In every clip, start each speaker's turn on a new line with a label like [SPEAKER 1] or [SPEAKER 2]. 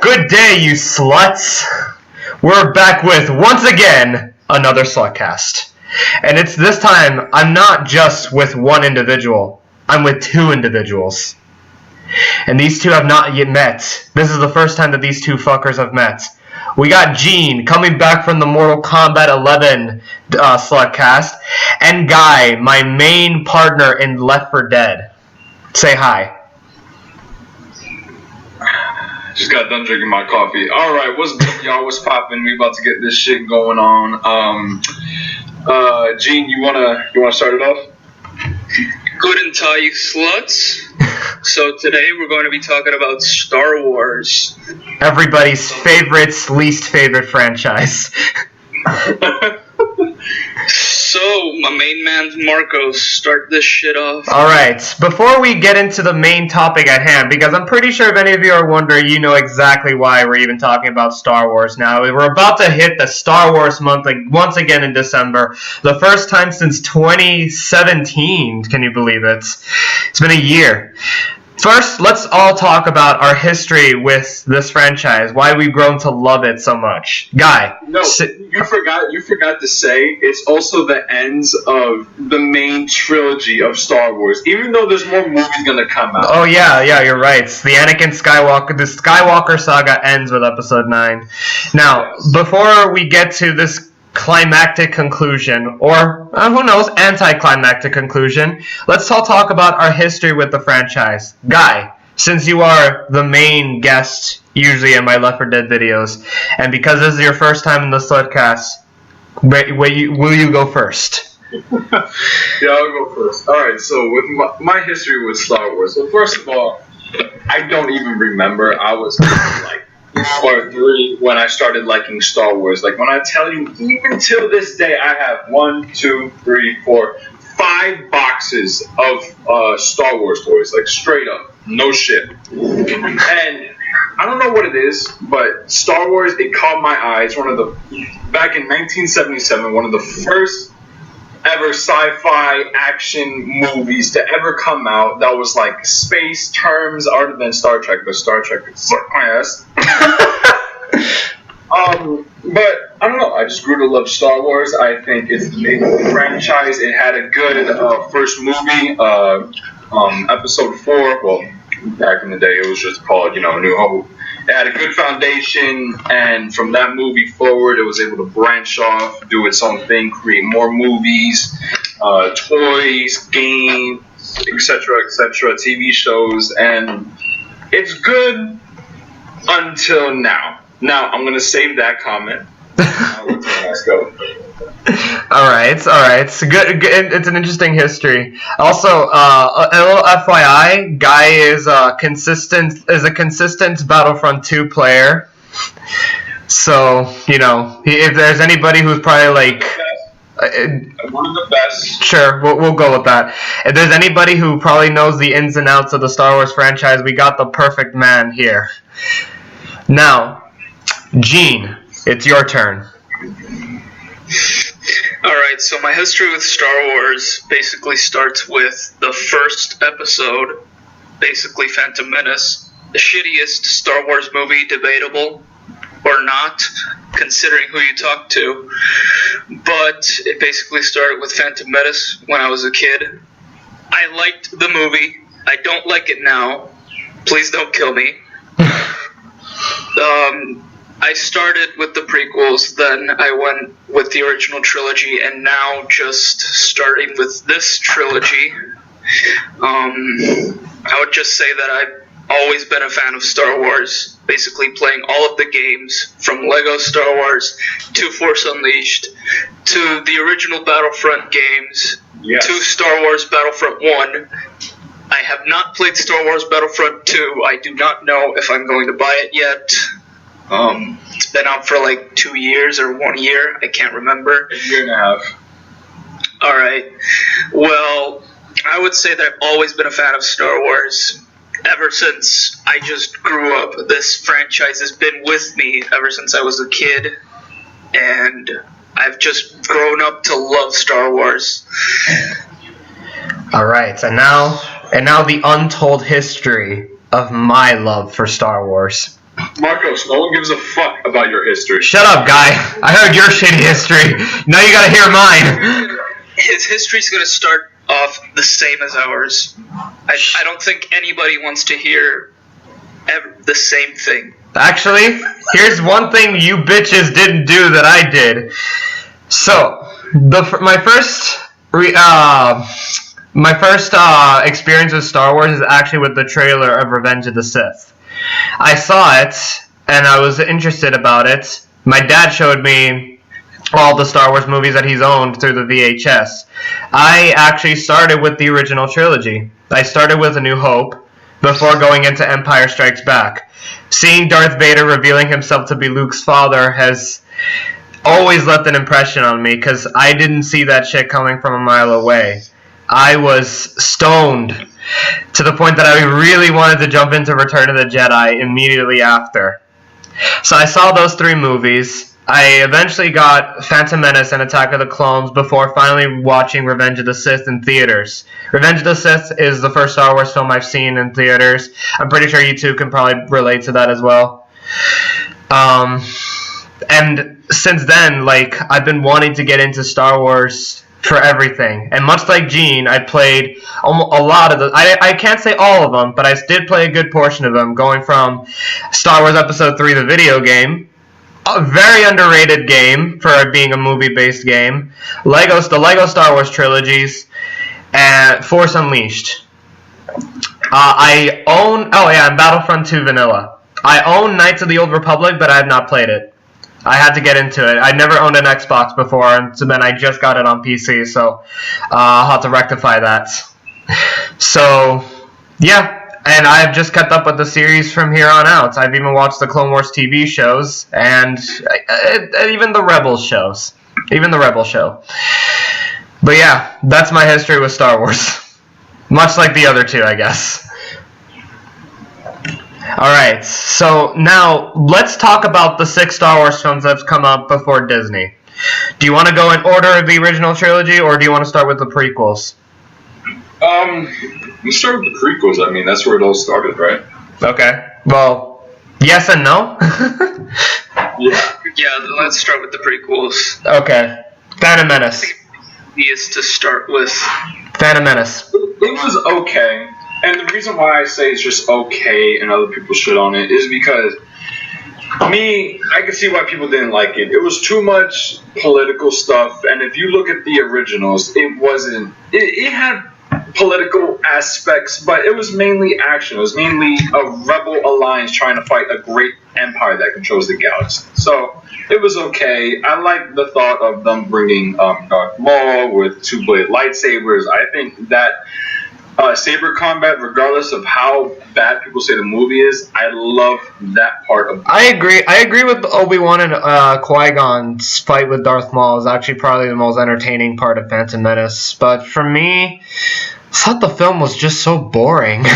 [SPEAKER 1] Good day, you sluts! We're back with, once again, another SlutCast. And it's this time, I'm not just with one individual, I'm with two individuals. And these two have not yet met. This is the first time that these two fuckers have met. We got Gene, coming back from the Mortal Kombat 11 SlutCast, and Guy, my main partner in Left 4 Dead. Say hi.
[SPEAKER 2] Just got done drinking my coffee. Alright, what's good, y'all? What's poppin'? We about to get this shit going on. Gene, you wanna start it off?
[SPEAKER 3] Guten Tag, you sluts. So today we're going to be talking about Star Wars.
[SPEAKER 1] Everybody's least favorite franchise.
[SPEAKER 3] So, my main man Marcos, start this shit off.
[SPEAKER 1] Alright, before we get into the main topic at hand, because I'm pretty sure if any of you are wondering, you know exactly why we're even talking about Star Wars now. We're about to hit the Star Wars month once again in December. The first time since 2017, can you believe it? It's been a year. First, let's all talk about our history with this franchise, why we've grown to love it so much. Guy.
[SPEAKER 2] No, you forgot to say it's also the ends of the main trilogy of Star Wars, even though there's more movies gonna come out.
[SPEAKER 1] Oh yeah, you're right. The the Skywalker saga ends with Episode 9. Now, before we get to this climactic conclusion, or who knows, anticlimactic conclusion, let's all talk about our history with the franchise. Guy, since you are the main guest usually in my Left 4 Dead videos, and because this is your first time in the SlutCast, will you go first?
[SPEAKER 2] Yeah, I'll go first. Alright, so with my history with Star Wars, so first of all, I don't even remember. I was like 4 or 3 when I started liking Star Wars. Like, when I tell you, even till this day, I have 1, 2, 3, 4, 5 boxes of Star Wars toys. Like, straight up, no shit. And I don't know what it is, but Star Wars, it caught my eye. It's back in 1977, one of the first ever sci-fi action movies to ever come out that was like space terms other than Star Trek, but Star Trek could suck my ass. But I don't know, I just grew to love Star Wars. I think it's a franchise. It had a good first movie, Episode 4. Well, back in the day it was just called, New Hope. It had a good foundation, and from that movie forward, it was able to branch off, do its own thing, create more movies, toys, games, etc., TV shows, and it's good until now. Now, I'm going to save that comment. Let's go.
[SPEAKER 1] Alright. It's good. It's an interesting history. Also, a little FYI, Guy is a consistent Battlefront 2 player. So, if there's anybody who's probably like
[SPEAKER 2] one of the best.
[SPEAKER 1] Sure, we'll go with that. If there's anybody who probably knows the ins and outs of the Star Wars franchise, we got the perfect man here. Now, Gene, it's your turn.
[SPEAKER 3] Alright, so my history with Star Wars basically starts with the first episode, basically Phantom Menace, the shittiest Star Wars movie, debatable or not, considering who you talk to. But it basically started with Phantom Menace when I was a kid. I liked the movie. I don't like it now. Please don't kill me. I started with the prequels, then I went with the original trilogy, and now just starting with this trilogy. I would just say that I've always been a fan of Star Wars, basically playing all of the games, from Lego Star Wars to Force Unleashed to the original Battlefront games,
[SPEAKER 2] yes,
[SPEAKER 3] to Star Wars Battlefront 1. I have not played Star Wars Battlefront 2. I do not know if I'm going to buy it yet. It's been out for like 2 years or 1 year. I can't remember.
[SPEAKER 2] A year and a half.
[SPEAKER 3] Alright. Well, I would say that I've always been a fan of Star Wars. Ever since I just grew up. This franchise has been with me ever since I was a kid. And I've just grown up to love Star Wars.
[SPEAKER 1] Alright, and now the untold history of my love for Star Wars.
[SPEAKER 2] Marcos, no one gives a fuck about your history.
[SPEAKER 1] Shut up, guy. I heard your shitty history. Now you gotta hear mine.
[SPEAKER 3] His history's gonna start off the same as ours. I don't think anybody wants to hear the same thing.
[SPEAKER 1] Actually, here's one thing you bitches didn't do that I did. So, my first experience with Star Wars is actually with the trailer of Revenge of the Sith. I saw it, and I was interested about it. My dad showed me all the Star Wars movies that he's owned through the VHS. I actually started with the original trilogy. I started with A New Hope before going into Empire Strikes Back. Seeing Darth Vader revealing himself to be Luke's father has always left an impression on me because I didn't see that shit coming from a mile away. I was stoned to the point that I really wanted to jump into Return of the Jedi immediately after. So I saw those 3 movies. I eventually got Phantom Menace and Attack of the Clones before finally watching Revenge of the Sith in theaters. Revenge of the Sith is the first Star Wars film I've seen in theaters. I'm pretty sure you two can probably relate to that as well. And since then, I've been wanting to get into Star Wars for everything. And much like Gene, I played a lot of I can't say all of them, but I did play a good portion of them, going from Star Wars Episode 3, the video game, a very underrated game for being a movie-based game, the Lego Star Wars trilogies, and Force Unleashed. I own, and Battlefront 2 Vanilla. I own Knights of the Old Republic, but I have not played it. I had to get into it. I never owned an Xbox before, and so then I just got it on PC, so I'll have to rectify that. So, yeah. And I've just kept up with the series from here on out. I've even watched the Clone Wars TV shows, and even the Rebels shows. Even the Rebel show. But yeah, that's my history with Star Wars. Much like the other 2, I guess. Alright, so now let's talk about the 6 Star Wars films that have come up before Disney. Do you want to go in order of the original trilogy, or do you want to start with the prequels?
[SPEAKER 2] Let's start with the prequels. I mean, that's where it all started, right?
[SPEAKER 1] Okay. Well, yes and no?
[SPEAKER 3] Yeah, let's start with the prequels.
[SPEAKER 1] Okay. Phantom Menace.
[SPEAKER 3] Easiest to start with.
[SPEAKER 1] Phantom Menace.
[SPEAKER 2] It was okay. And the reason why I say it's just okay and other people shit on it is because I can see why people didn't like it. It was too much political stuff, and if you look at the originals, it wasn't. It had political aspects, but it was mainly action. It was mainly a rebel alliance trying to fight a great empire that controls the galaxy. So it was okay. I like the thought of them bringing Darth Maul with 2-blade lightsabers. I think that saber combat, regardless of how bad people say the movie is, I love that part of it. I
[SPEAKER 1] agree with Obi-Wan and Qui-Gon's fight with Darth Maul is actually probably the most entertaining part of Phantom Menace. But for me, I thought the film was just so boring.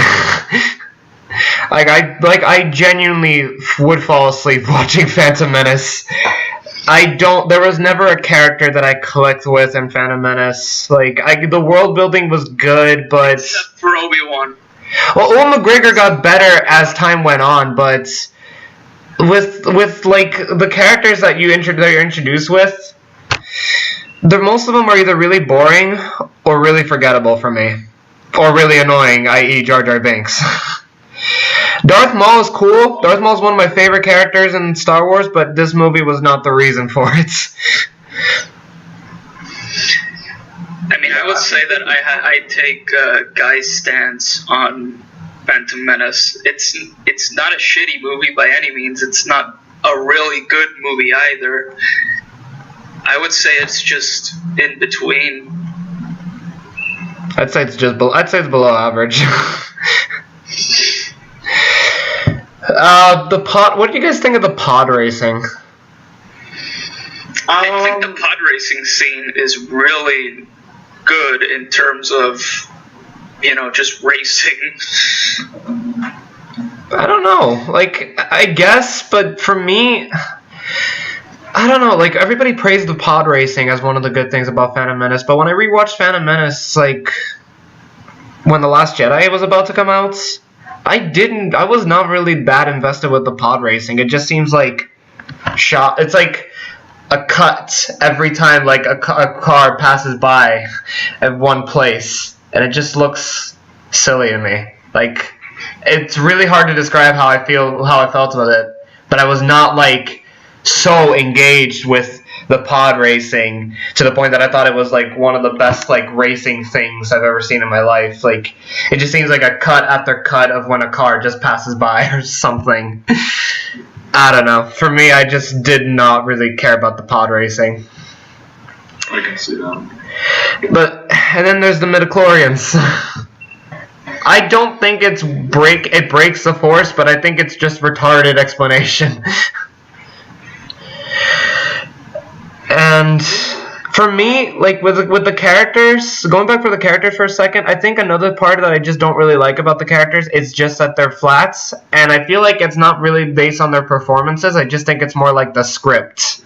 [SPEAKER 1] I genuinely would fall asleep watching Phantom Menace. There was never a character that I clicked with in Phantom Menace. The world building was good, but...
[SPEAKER 3] Except for Obi-Wan.
[SPEAKER 1] Well, Owen McGregor got better as time went on, but with the characters that you're introduced with, most of them are either really boring or really forgettable for me. Or really annoying, i.e. Jar Jar Binks. Darth Maul is cool. Darth Maul is one of my favorite characters in Star Wars, but this movie was not the reason for it.
[SPEAKER 3] I mean, I would say that I take Guy's stance on Phantom Menace. It's not a shitty movie by any means. It's not a really good movie either. I would say it's just in between.
[SPEAKER 1] I'd say it's below average. What do you guys think of the pod racing?
[SPEAKER 3] I think the pod racing scene is really good in terms of, just racing.
[SPEAKER 1] I don't know. I guess, but for me, I don't know. Everybody praised the pod racing as one of the good things about Phantom Menace, but when I rewatched Phantom Menace, when The Last Jedi was about to come out, I was not really that invested with the pod racing. It just seems like it's like a cut every time like a car passes by at one place, and it just looks silly to me. Like, it's really hard to describe how I felt about it, but I was not like so engaged with the pod racing to the point that I thought it was like one of the best like racing things I've ever seen in my life. Like, it just seems like a cut after cut of when a car just passes by or something. I don't know. For me, I just did not really care about the pod racing.
[SPEAKER 2] I can see that.
[SPEAKER 1] And then there's the midichlorians. I don't think it breaks the Force, but I think it's just retarded explanation. And for me, like with the characters, going back for the characters for a second, I think another part that I just don't really like about the characters is just that they're flats, and I feel like it's not really based on their performances. I just think it's more like the script.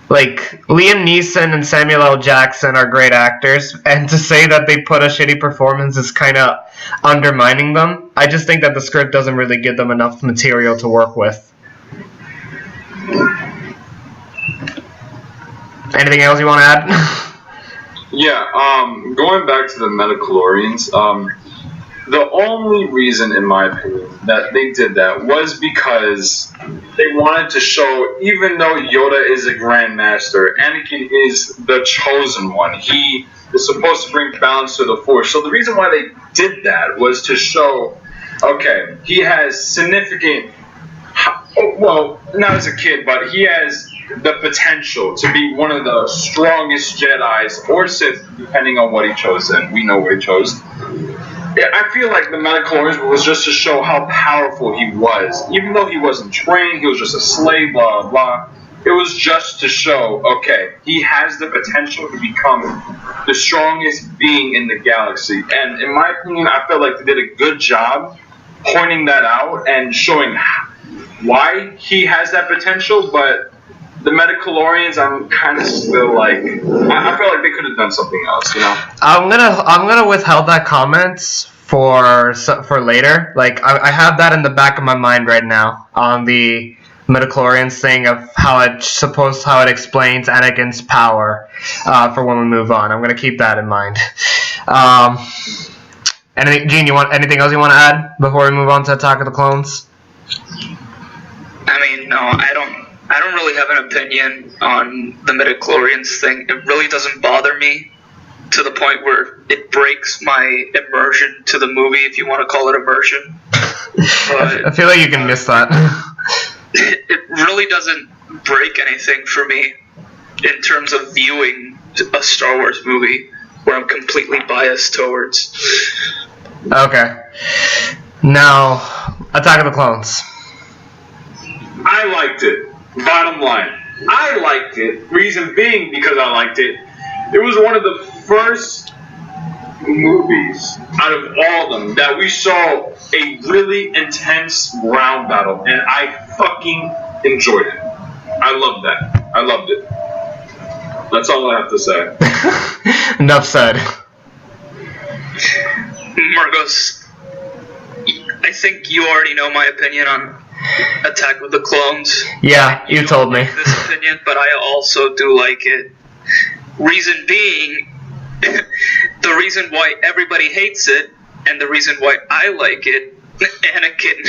[SPEAKER 1] Like, Liam Neeson and Samuel L. Jackson are great actors, and to say that they put a shitty performance is kind of undermining them. I just think that the script doesn't really give them enough material to work with. Anything else you want to add?
[SPEAKER 2] Yeah, going back to the midichlorians, the only reason, in my opinion, that they did that was because they wanted to show, even though Yoda is a Grandmaster, Anakin is the chosen one. He is supposed to bring balance to the Force. So the reason why they did that was to show, okay, he has significant, well, not as a kid, but he has the potential to be one of the strongest Jedis or Sith, depending on what he chose, and we know what he chose. Yeah, I feel like the midichlorians was just to show how powerful he was. Even though he wasn't trained, he was just a slave, blah, blah, blah. It was just to show, okay, he has the potential to become the strongest being in the galaxy. And in my opinion, I felt like they did a good job pointing that out and showing why he has that potential, but the midichlorians, I'm kind of still like, I feel like they could have done something else, you know.
[SPEAKER 1] I'm gonna withhold that comment for later. Like, I have that in the back of my mind right now on the midichlorians thing of how it explains Anakin's power for when we move on. I'm gonna keep that in mind. Gene, anything else you want to add before we move on to Attack of the Clones?
[SPEAKER 3] I mean, no, I don't really have an opinion on the midichlorians thing. It really doesn't bother me to the point where it breaks my immersion to the movie, if you want to call it immersion. But
[SPEAKER 1] I feel like you can miss that.
[SPEAKER 3] It really doesn't break anything for me in terms of viewing a Star Wars movie where I'm completely biased towards.
[SPEAKER 1] Okay. Now, Attack of the Clones.
[SPEAKER 2] I liked it. Bottom line, I liked it. Reason being, because I liked it, it was one of the first movies out of all of them that we saw a really intense ground battle, and I fucking enjoyed it. I loved that. I loved it. That's all I have to say.
[SPEAKER 1] Enough said.
[SPEAKER 3] Marcos, I think you already know my opinion on Attack of the Clones.
[SPEAKER 1] Yeah, you told me.
[SPEAKER 3] This opinion, but I also do like it. Reason being, the reason why everybody hates it, and the reason why I like it, Anakin.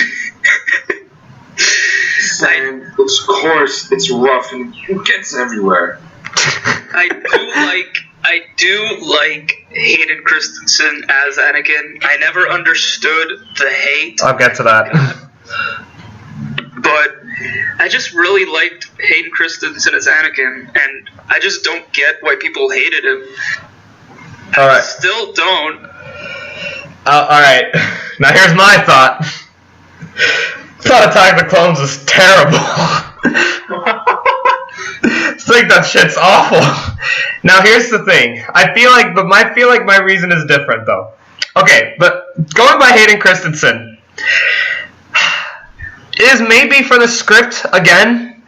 [SPEAKER 2] Same. It's coarse, it's rough, and it gets everywhere.
[SPEAKER 3] I do like Hayden Christensen as Anakin. I never understood the hate.
[SPEAKER 1] I'll get to that.
[SPEAKER 3] But I just really liked Hayden Christensen as Anakin, and I just don't get why people hated him.
[SPEAKER 1] All right.
[SPEAKER 3] I still don't.
[SPEAKER 1] Alright. Now here's my thought. I thought Attack of the Clones was terrible. I think that shit's awful. Now here's the thing. I feel like my reason is different though. Okay, but going by Hayden Christensen, is maybe for the script again,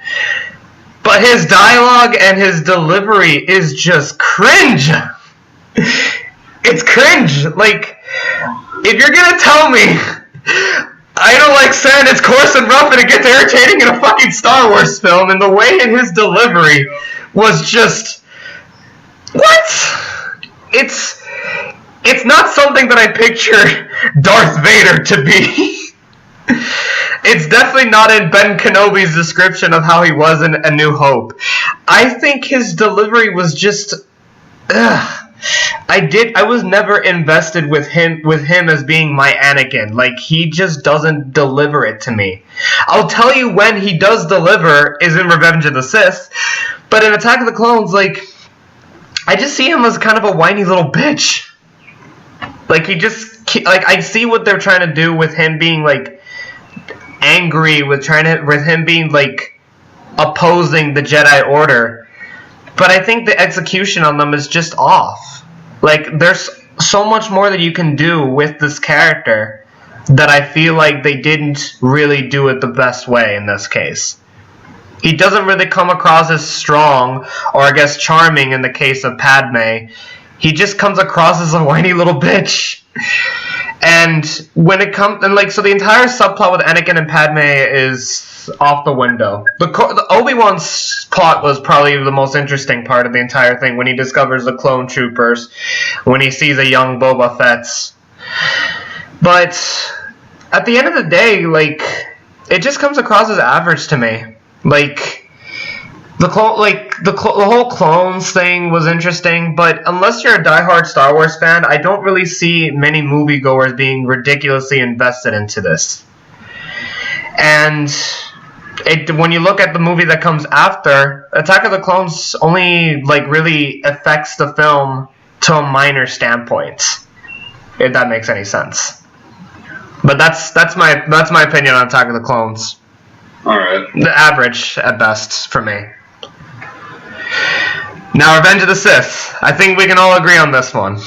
[SPEAKER 1] but his dialogue and his delivery is just cringe. It's cringe. Like, if you're gonna tell me I don't like saying it's coarse and rough and it gets irritating in a fucking Star Wars film, and the way in his delivery was just... What? It's not something that I picture Darth Vader to be. It's definitely not in Ben Kenobi's description of how he was in A New Hope. I think his delivery was just... I was never invested with him as being my Anakin. Like, he just doesn't deliver it to me. I'll tell you when he does deliver is in Revenge of the Sith, but in Attack of the Clones, like, I just see him as kind of a whiny little bitch. Like, I see what they're trying to do with him being, like, angry, with him being, like, opposing the Jedi Order. But I think the execution on them is just off. Like, there's so much more that you can do with this character that I feel like they didn't really do it the best way in this case. He doesn't really come across as strong, or I guess charming in the case of Padme. He just comes across as a whiny little bitch. And when it comes, and like, so the entire subplot with Anakin and Padme is off the window. The Obi-Wan's plot was probably the most interesting part of the entire thing, when he discovers the clone troopers, when he sees a young Boba Fett. But at the end of the day, like, it just comes across as average to me. Like, the whole clones thing was interesting, but unless you're a diehard Star Wars fan, I don't really see many moviegoers being ridiculously invested into this. And when you look at the movie that comes after, Attack of the Clones only, like, really affects the film to a minor standpoint, if that makes any sense. But that's my opinion on Attack of the Clones.
[SPEAKER 2] Alright.
[SPEAKER 1] The average at best for me. Now, Revenge of the Sith. I think we can all agree on this one.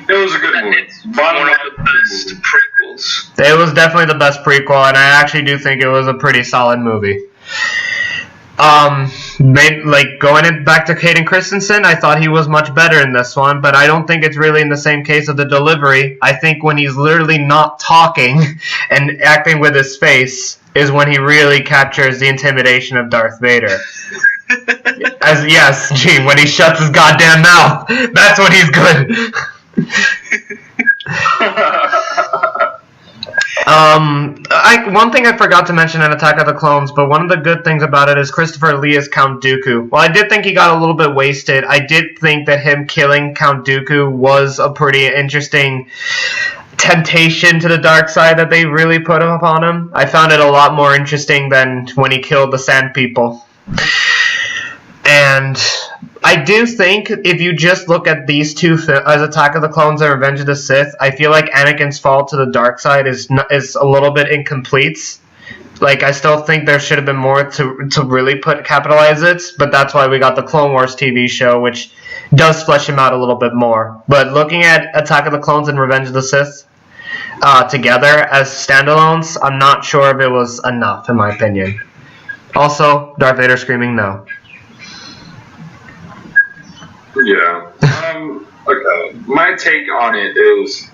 [SPEAKER 2] It was a good movie.
[SPEAKER 3] It's one of the best prequels.
[SPEAKER 1] It was definitely the best prequel, and I actually do think it was a pretty solid movie. Going back to Hayden Christensen, I thought he was much better in this one, but I don't think it's really in the same case of the delivery. I think when he's literally not talking and acting with his face is when he really captures the intimidation of Darth Vader. Yes, Gene, when he shuts his goddamn mouth, that's when he's good. One thing I forgot to mention in Attack of the Clones, but one of the good things about it is Christopher Lee as Count Dooku. While I did think he got a little bit wasted, I did think that him killing Count Dooku was a pretty interesting temptation to the dark side that they really put upon him. I found it a lot more interesting than when he killed the Sand People. And I do think if you just look at these two as Attack of the Clones and Revenge of the Sith, I feel like Anakin's fall to the dark side is a little bit incomplete. Like, I still think there should have been more to really capitalize it, but that's why we got the Clone Wars TV show, which does flesh him out a little bit more. But looking at Attack of the Clones and Revenge of the Sith together as standalones, I'm not sure if it was enough, in my opinion. Also, Darth Vader screaming no.
[SPEAKER 2] Yeah. Okay. My take on it is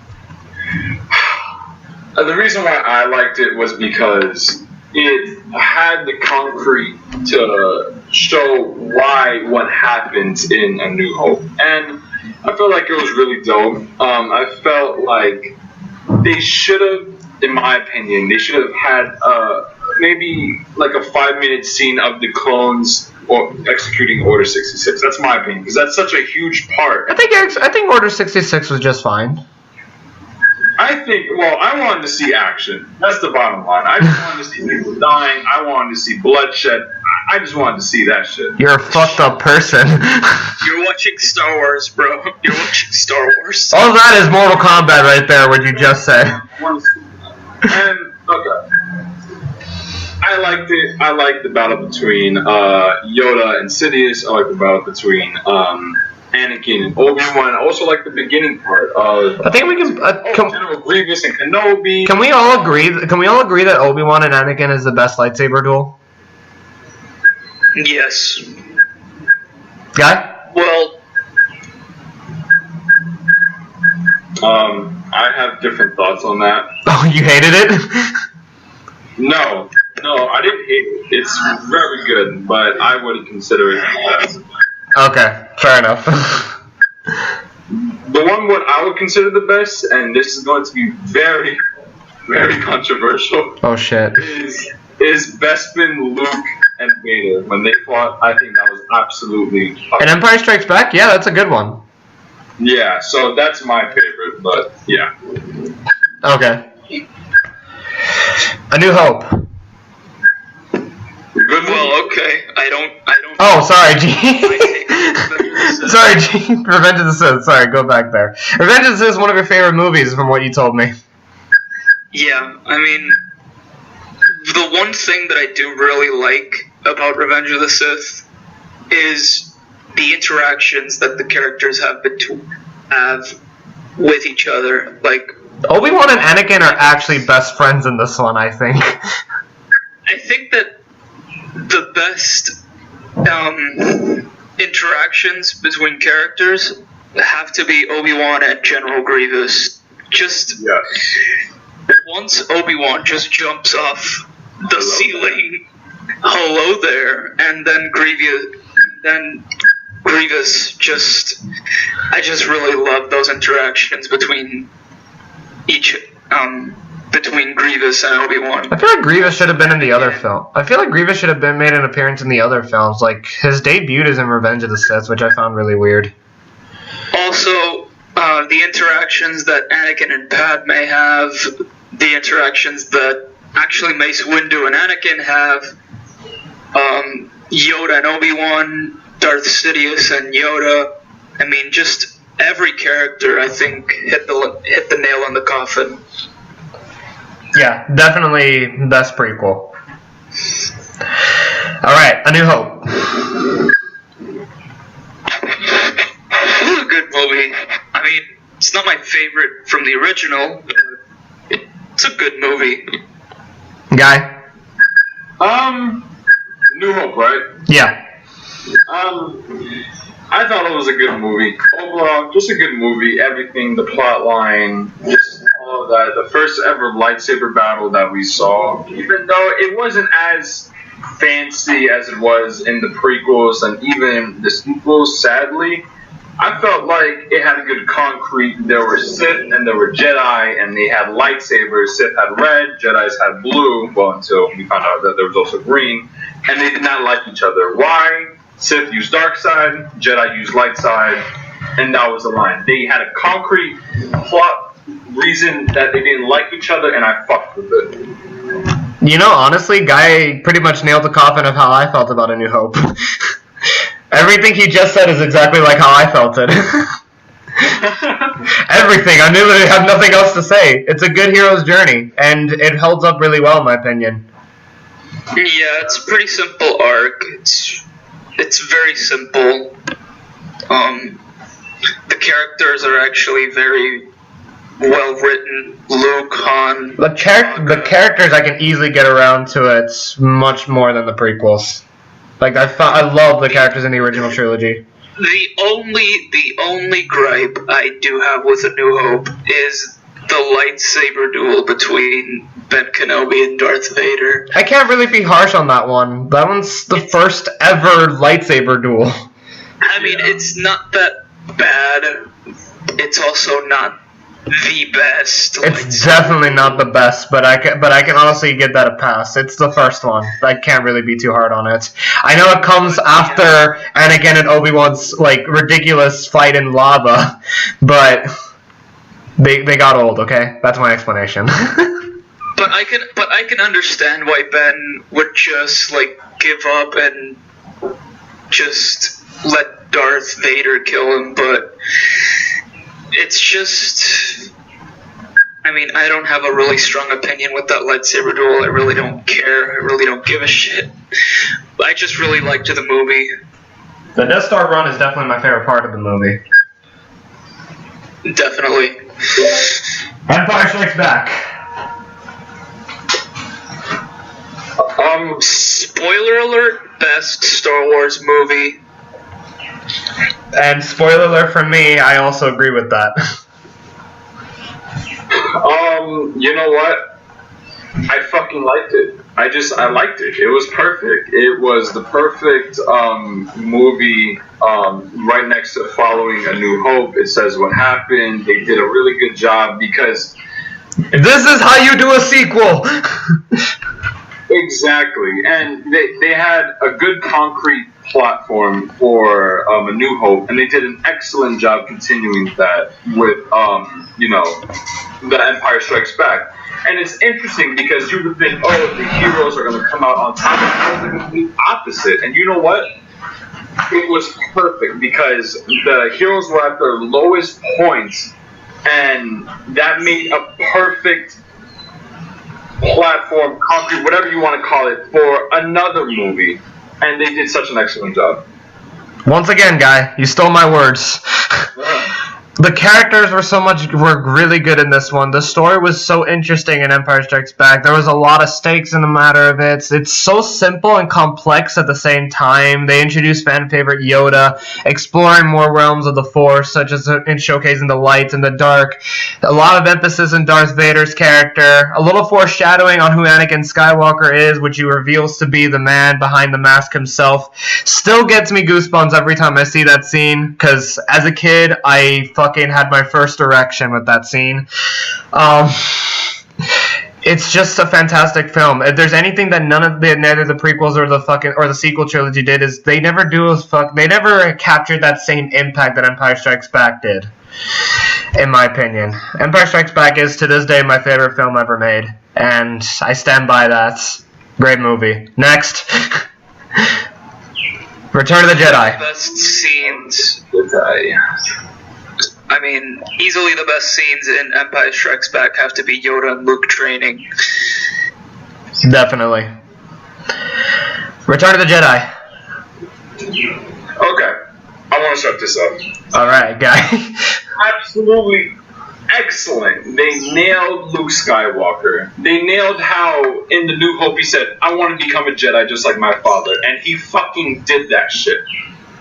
[SPEAKER 2] the reason why I liked it was because it had the concrete to show why what happens in A New Hope, and I felt like it was really dope. I felt like they should have, in my opinion, they should have had maybe like a 5-minute scene of the clones or executing Order 66. That's my opinion, because that's such a huge part.
[SPEAKER 1] I think Order 66 was just fine.
[SPEAKER 2] I wanted to see action. That's the bottom line. I just wanted to see people dying. I wanted to see bloodshed. I just wanted to see that shit.
[SPEAKER 1] You're a fucked up person.
[SPEAKER 3] You're watching Star Wars, bro. You're watching Star Wars.
[SPEAKER 1] All that is Mortal Kombat right there, what you just said.
[SPEAKER 2] And, okay. I liked it. I liked the battle between Yoda and Sidious. I liked the battle between Anakin and Obi-Wan. I also like the beginning part of.
[SPEAKER 1] I think we can.
[SPEAKER 2] General Grievous and Kenobi.
[SPEAKER 1] Can we all agree? Can we all agree that Obi-Wan and Anakin is the best lightsaber duel?
[SPEAKER 3] Yes.
[SPEAKER 1] Guy?
[SPEAKER 3] Well,
[SPEAKER 2] I have different thoughts on that.
[SPEAKER 1] Oh, you hated it?
[SPEAKER 2] No, I didn't hate it. It's very good, but I wouldn't consider it the best.
[SPEAKER 1] Okay, fair enough.
[SPEAKER 2] The one what I would consider the best, and this is going to be very, very controversial.
[SPEAKER 1] Oh shit.
[SPEAKER 2] Is Bespin, Luke, and Vader when they fought. I think that was absolutely.
[SPEAKER 1] And Empire Strikes Back? Yeah, that's a good one.
[SPEAKER 2] Yeah, so that's my favorite, but yeah.
[SPEAKER 1] Okay. A New Hope.
[SPEAKER 2] Good
[SPEAKER 3] Well, okay. I don't.
[SPEAKER 1] Oh, sorry, G. Sorry, G. Revenge of the Sith. Sorry, go back there. Revenge of the Sith is one of your favorite movies, from what you told me.
[SPEAKER 3] Yeah, I mean, the one thing that I do really like about Revenge of the Sith is the interactions that the characters have with each other. Like,
[SPEAKER 1] Obi-Wan and Anakin are actually best friends in this one, I think.
[SPEAKER 3] I think that the best interactions between characters have to be Obi-Wan and General Grievous. Just once Obi-Wan just jumps off the ceiling, hello there, and then Grievous just, I just really love those interactions between between Grievous and Obi-Wan.
[SPEAKER 1] I feel like Grievous should have been in the other film. I feel like Grievous should have been made an appearance in the other films. Like, his debut is in Revenge of the Sith, which I found really weird.
[SPEAKER 3] Also, the interactions that Anakin and Padme have, the interactions that actually Mace Windu and Anakin have, Yoda and Obi-Wan, Darth Sidious and Yoda. I mean, just every character, I think, hit the nail on the coffin.
[SPEAKER 1] Yeah, definitely best prequel. Alright, A New Hope.
[SPEAKER 3] It was a good movie. I mean, it's not my favorite from the original, but it's a good movie.
[SPEAKER 1] Guy?
[SPEAKER 2] New Hope, right?
[SPEAKER 1] Yeah.
[SPEAKER 2] I thought it was a good movie. Overall, just a good movie. Everything, the plot line, just all of that. The first ever lightsaber battle that we saw, even though it wasn't as fancy as it was in the prequels and even the sequels, sadly, I felt like it had a good concrete. There were Sith and there were Jedi, and they had lightsabers. Sith had red, Jedi's had blue, well, until we found out that there was also green, and they did not like each other. Why? Sith used dark side, Jedi used light side, and that was the line. They had a concrete plot reason that they didn't like each other, and I fucked with it.
[SPEAKER 1] You know, honestly, Guy pretty much nailed the coffin of how I felt about A New Hope. Everything he just said is exactly like how I felt it. Everything. I literally have nothing else to say. It's a good hero's journey, and it holds up really well, in my opinion.
[SPEAKER 3] Yeah, it's a pretty simple arc. It's very simple. The characters are actually very well written. Luke, Han.
[SPEAKER 1] The characters I can easily get around to it much more than the prequels. Like I love the characters in the original trilogy.
[SPEAKER 3] The only gripe I do have with A New Hope is the lightsaber duel between Ben Kenobi and Darth Vader.
[SPEAKER 1] I can't really be harsh on that one. That one's the first ever lightsaber duel.
[SPEAKER 3] I mean, it's not that bad. It's also not the best.
[SPEAKER 1] It's definitely not the best, but I can honestly give that a pass. It's the first one. I can't really be too hard on it. I know it comes after Anakin and Obi-Wan's like ridiculous fight in lava, but they got old. Okay, that's my explanation.
[SPEAKER 3] But I can understand why Ben would just like give up and just let Darth Vader kill him, but it's just, I mean, I don't have a really strong opinion with that lightsaber duel. I really don't care. I really don't give a shit. I just really liked the movie.
[SPEAKER 1] The Death Star run is definitely my favorite part of the movie.
[SPEAKER 3] Definitely.
[SPEAKER 1] Empire Strikes Back.
[SPEAKER 3] Spoiler alert, best Star Wars movie.
[SPEAKER 1] And spoiler alert from me, I also agree with that.
[SPEAKER 2] You know what? I fucking liked it. I liked it. It was perfect. It was the perfect movie right next to following A New Hope. It says what happened. They did a really good job because
[SPEAKER 1] this is how you do a sequel.
[SPEAKER 2] Exactly. And they had a good concrete platform for A New Hope, and they did an excellent job continuing that with, The Empire Strikes Back. And it's interesting because you would think, oh, the heroes are going to come out on top. It's the complete opposite. And you know what? It was perfect because the heroes were at their lowest points, and that made a perfect platform, concrete, whatever you want to call it, for another movie. And they did such an excellent job.
[SPEAKER 1] Once again, guy, you stole my words. The characters were really good in this one. The story was so interesting in Empire Strikes Back. There was a lot of stakes in the matter of it. It's so simple and complex at the same time. They introduced fan favorite Yoda, exploring more realms of the Force, such as in showcasing the light and the dark. A lot of emphasis in Darth Vader's character. A little foreshadowing on who Anakin Skywalker is, which he reveals to be the man behind the mask himself. Still gets me goosebumps every time I see that scene, because as a kid, I fucking had my first erection with that scene. It's just a fantastic film. If there's anything that neither the prequels or the sequel trilogy did, is they never captured that same impact that Empire Strikes Back did. In my opinion, Empire Strikes Back is to this day my favorite film ever made, and I stand by that. Great movie. Next. Return of the Jedi.
[SPEAKER 3] Best scenes. I mean, easily the best scenes in Empire Strikes Back have to be Yoda and Luke training.
[SPEAKER 1] Definitely. Return of the Jedi.
[SPEAKER 2] Okay, I want to start this up.
[SPEAKER 1] Alright, guy.
[SPEAKER 2] Absolutely excellent. They nailed Luke Skywalker. They nailed how in The New Hope he said, I want to become a Jedi just like my father. And he fucking did that shit.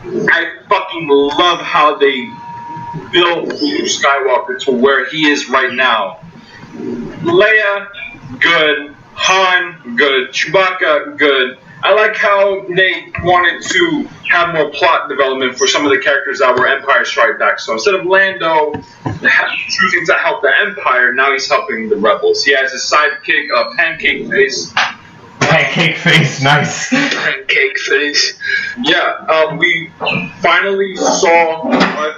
[SPEAKER 2] I fucking love how they built Luke Skywalker to where he is right now. Leia, good. Han, good. Chewbacca, good. I like how they wanted to have more plot development for some of the characters that were Empire Strikes Back. So instead of Lando choosing to help the Empire, now he's helping the Rebels. He has his sidekick, Pancake Face.
[SPEAKER 1] Pancake Face, nice.
[SPEAKER 3] Pancake Face.
[SPEAKER 2] Yeah, we finally saw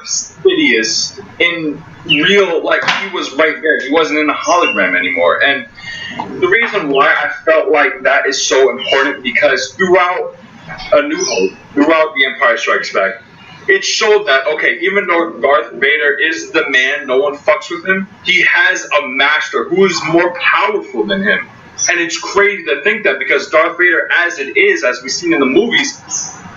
[SPEAKER 2] Sidious in real, like, he was right there. He wasn't in a hologram anymore. And the reason why I felt like that is so important, because throughout A New Hope, throughout The Empire Strikes Back, it showed that, okay, even though Darth Vader is the man, no one fucks with him, he has a master who is more powerful than him. And it's crazy to think that, because Darth Vader, as it is, as we've seen in the movies,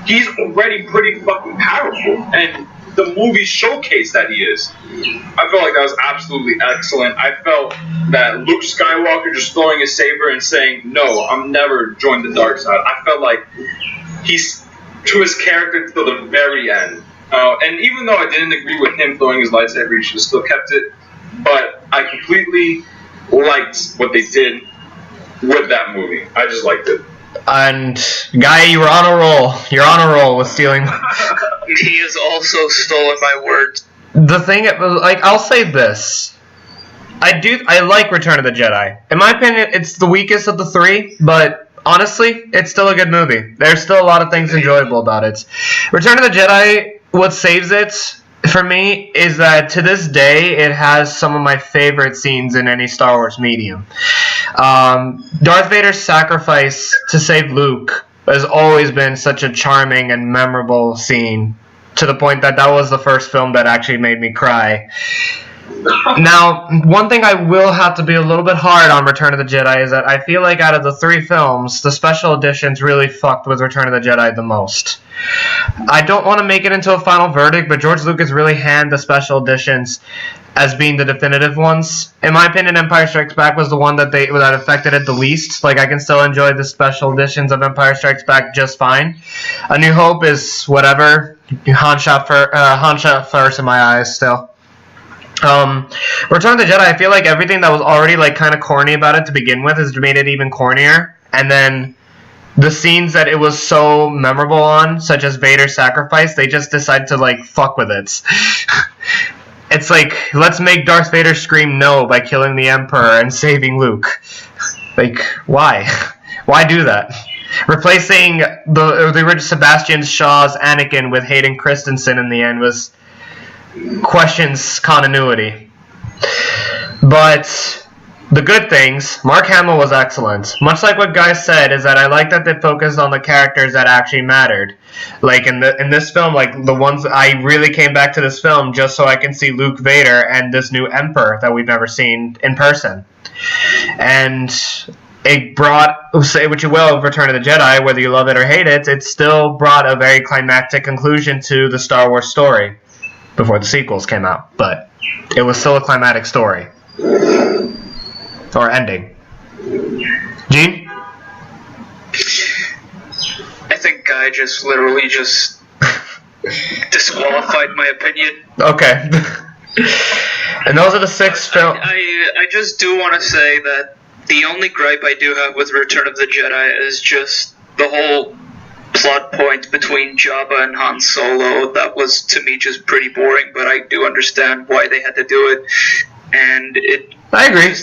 [SPEAKER 2] he's already pretty fucking powerful. And the movies showcase that he is. I felt like that was absolutely excellent. I felt that Luke Skywalker just throwing his saber and saying, no, I'm never joined the dark side. I felt like he's to his character till the very end. And even though I didn't agree with him throwing his lightsaber, he should have still kept it. But I completely liked what they did with that movie. I just liked it.
[SPEAKER 1] And Guy, you were on a roll. You're on a roll with stealing.
[SPEAKER 3] He has also stolen my words.
[SPEAKER 1] The thing, like, I'll say this. I like Return of the Jedi. In my opinion, it's the weakest of the three, but honestly, it's still a good movie. There's still a lot of things enjoyable about it. Return of the Jedi, what saves it for me is that to this day, it has some of my favorite scenes in any Star Wars medium. Darth Vader's sacrifice to save Luke has always been such a charming and memorable scene, to the point that that was the first film that actually made me cry. Now, one thing I will have to be a little bit hard on Return of the Jedi is that I feel like out of the three films, the special editions really fucked with Return of the Jedi the most. I don't want to make it into a final verdict, but George Lucas really handed the special editions as being the definitive ones. In my opinion, Empire Strikes Back was the one that affected it the least. Like, I can still enjoy the special editions of Empire Strikes Back just fine. A New Hope is whatever. Han shot first in my eyes still. Return of the Jedi, I feel like everything that was already like kind of corny about it to begin with has made it even cornier, and then the scenes that it was so memorable on, such as Vader's sacrifice, they just decided to like fuck with it. It's like, let's make Darth Vader scream no by killing the Emperor and saving Luke. Like, why? Why do that? Replacing the original Sebastian Shaw's Anakin with Hayden Christensen in the end was questions continuity. But the good things, Mark Hamill was excellent. Much like what guys said, is that I like that they focused on the characters that actually mattered. Like in this film, like the ones I really came back to this film just so I can see Luke, Vader, and this new Emperor that we've never seen in person. And it brought, say what you will, Return of the Jedi, whether you love it or hate it, it still brought a very climactic conclusion to the Star Wars story before the sequels came out. But it was still a climatic story. Or ending. Gene?
[SPEAKER 3] I think I just literally just disqualified my opinion.
[SPEAKER 1] Okay. And those are the 6 films.
[SPEAKER 3] I just do want to say that the only gripe I do have with Return of the Jedi is just the whole plot point between Jabba and Han Solo. That was, to me, just pretty boring, but I do understand why they had to do it. And
[SPEAKER 1] I agree.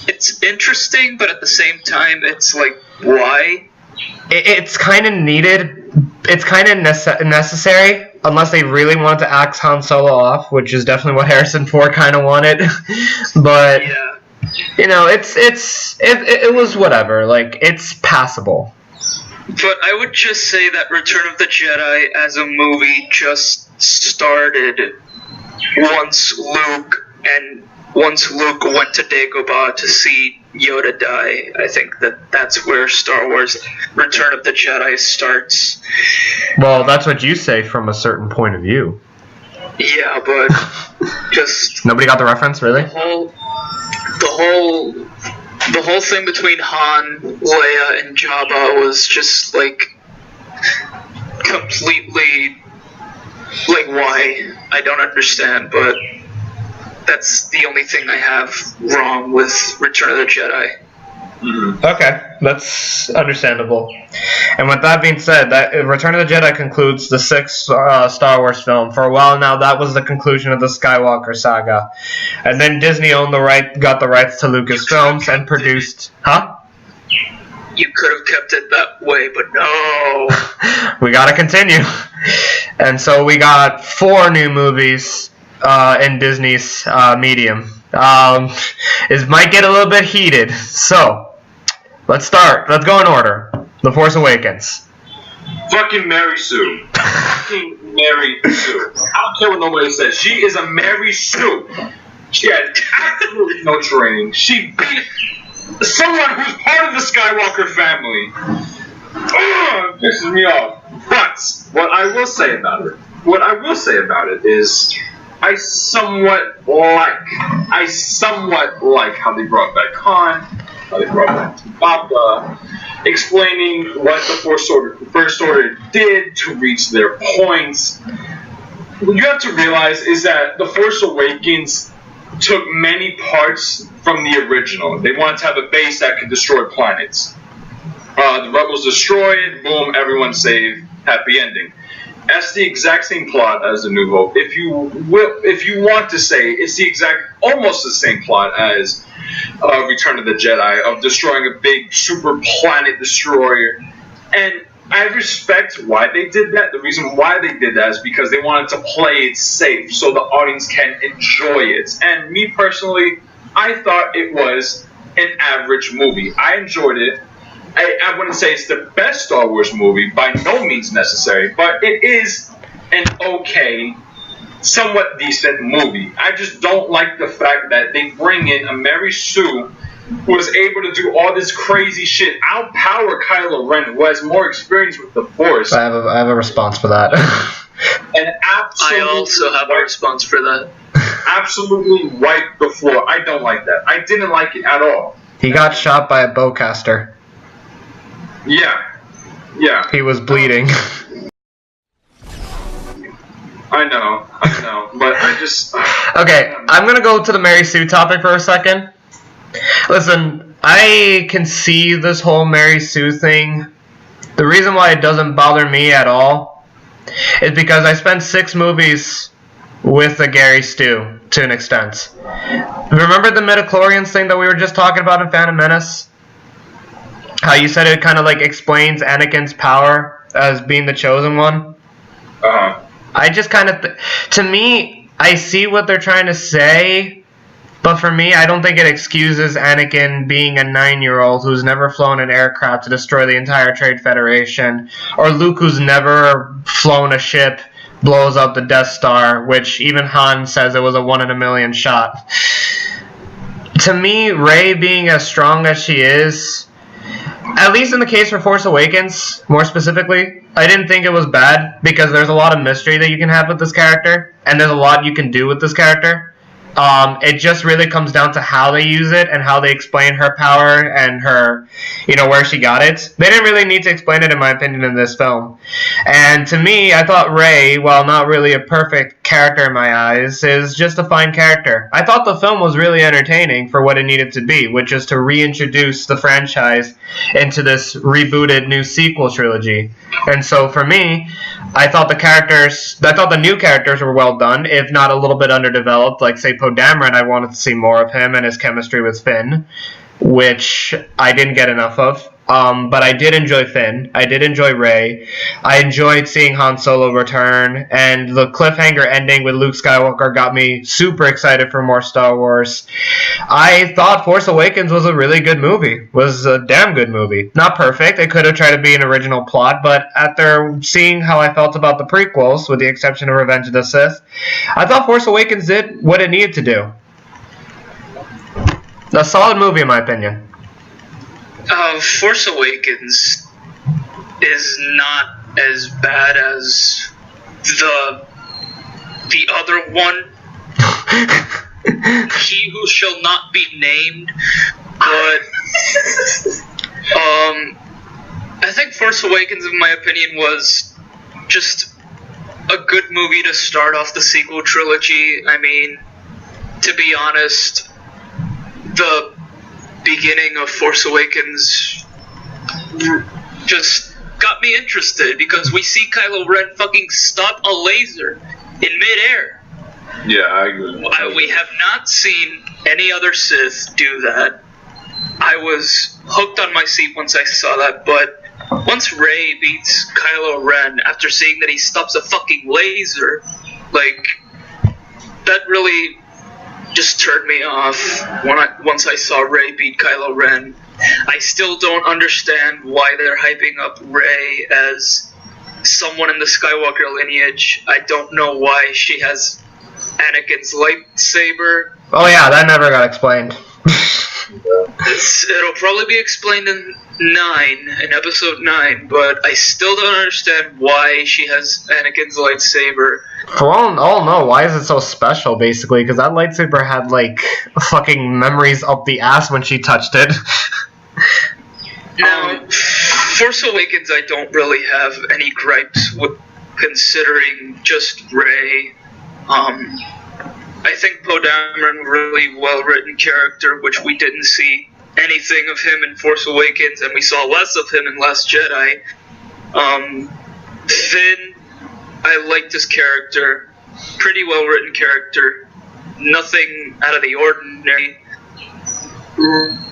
[SPEAKER 3] It's interesting, but at the same time, it's like, why?
[SPEAKER 1] It's kind of needed. It's kind of necessary, unless they really wanted to axe Han Solo off, which is definitely what Harrison Ford kind of wanted. But
[SPEAKER 3] yeah.
[SPEAKER 1] You know, it was whatever. Like, it's passable.
[SPEAKER 3] But I would just say that Return of the Jedi as a movie just started once Luke went to Dagobah to see Yoda die. I think that's where Star Wars Return of the Jedi starts.
[SPEAKER 1] Well, that's what you say from a certain point of view.
[SPEAKER 3] Yeah, but just
[SPEAKER 1] nobody got the reference, really?
[SPEAKER 3] The whole thing between Han, Leia, and Jabba was just like completely like, why? I don't understand, but that's the only thing I have wrong with Return of the Jedi.
[SPEAKER 2] Mm-hmm.
[SPEAKER 1] Okay, that's understandable. And with that being said, that Return of the Jedi concludes the 6th Star Wars film. For a while now, that was the conclusion of the Skywalker saga. And then Disney got the rights to Lucasfilms and produced... Huh?
[SPEAKER 3] You could have kept it that way, but no.
[SPEAKER 1] We gotta continue. And so we got 4 new movies in Disney's medium. It might get a little bit heated. So, let's start. Let's go in order. The Force Awakens.
[SPEAKER 2] Fucking Mary Sue. Fucking Mary Sue. I don't care what nobody says. She is a Mary Sue. She had absolutely no training. She beat someone who's part of the Skywalker family. It pisses me off. But what I will say about it is I somewhat like how they brought back Han, how they brought back Chewbacca, explaining what the First Order did to reach their points. What you have to realize is that The Force Awakens took many parts from the original. They wanted to have a base that could destroy planets. The Rebels destroy it, boom, everyone saved, happy ending. That's the exact same plot as A New Hope. If you want to say, it's almost the same plot as Return of the Jedi, of destroying a big super planet destroyer. And I respect why they did that. The reason why they did that is because they wanted to play it safe so the audience can enjoy it. And me personally, I thought it was an average movie. I enjoyed it. I wouldn't say it's the best Star Wars movie, by no means necessary, but it is an okay, somewhat decent movie. I just don't like the fact that they bring in a Mary Sue who was able to do all this crazy shit, outpower Kylo Ren, who has more experience with the Force.
[SPEAKER 1] I have a response for that.
[SPEAKER 2] And absolutely,
[SPEAKER 3] I also have a response for that.
[SPEAKER 2] Absolutely wiped the floor. I don't like that. I didn't like it at all.
[SPEAKER 1] He got shot by a bowcaster.
[SPEAKER 2] Yeah.
[SPEAKER 1] He was bleeding.
[SPEAKER 2] I know, but I just...
[SPEAKER 1] Okay, I'm going to go to the Mary Sue topic for a second. Listen, I can see this whole Mary Sue thing. The reason why it doesn't bother me at all is because I spent 6 movies with the Gary Stu to an extent. Remember the midichlorians thing that we were just talking about in Phantom Menace? How you said it kind of like explains Anakin's power as being the chosen one?
[SPEAKER 2] Uh-huh.
[SPEAKER 1] I just kind of... to me, I see what they're trying to say, but for me, I don't think it excuses Anakin being a 9-year-old who's never flown an aircraft to destroy the entire Trade Federation, or Luke who's never flown a ship, blows up the Death Star, which even Han says it was a 1 in a million shot. To me, Rey being as strong as she is, at least in the case for Force Awakens, more specifically, I didn't think it was bad, because there's a lot of mystery that you can have with this character, and there's a lot you can do with this character. It just really comes down to how they use it and how they explain her power and her, where she got it. They didn't really need to explain it, in my opinion, in this film. And to me, I thought Rey, while not really a perfect character in my eyes, is just a fine character. I thought the film was really entertaining for what it needed to be, which is to reintroduce the franchise into this rebooted new sequel trilogy. And so for me, I thought the new characters were well done, if not a little bit underdeveloped. Like, say, Poe Dameron, I wanted to see more of him and his chemistry with Finn, which I didn't get enough of. But I did enjoy Finn. I did enjoy Rey. I enjoyed seeing Han Solo return, and the cliffhanger ending with Luke Skywalker got me super excited for more Star Wars. I thought Force Awakens was a really good movie. Was a damn good movie. Not perfect. It could have tried to be an original plot, but after seeing how I felt about the prequels, with the exception of Revenge of the Sith, I thought Force Awakens did what it needed to do. A solid movie, in my opinion.
[SPEAKER 3] Force Awakens is not as bad as the other one. He who shall not be named, but I think Force Awakens, in my opinion, was just a good movie to start off the sequel trilogy. I mean, to be honest, the beginning of Force Awakens just got me interested because we see Kylo Ren fucking stop a laser in midair.
[SPEAKER 2] Yeah, I agree.
[SPEAKER 3] We have not seen any other Sith do that. I was hooked on my seat once I saw that, but once Rey beats Kylo Ren after seeing that he stops a fucking laser, like, that really just turned me off once I saw Rey beat Kylo Ren. I still don't understand why they're hyping up Rey as someone in the Skywalker lineage. I don't know why she has Anakin's lightsaber.
[SPEAKER 1] Oh yeah, that never got explained.
[SPEAKER 3] It'll probably be explained in episode 9, but I still don't understand why she has Anakin's lightsaber.
[SPEAKER 1] For all no, why is it so special, basically? Because that lightsaber had, like, fucking memories up the ass when she touched it.
[SPEAKER 3] Now, Force Awakens, I don't really have any gripes with, considering just Rey. I think Poe Dameron, really well-written character, which we didn't see anything of him in Force Awakens, and we saw less of him in Last Jedi. Finn, I liked his character. Pretty well-written character. Nothing out of the ordinary.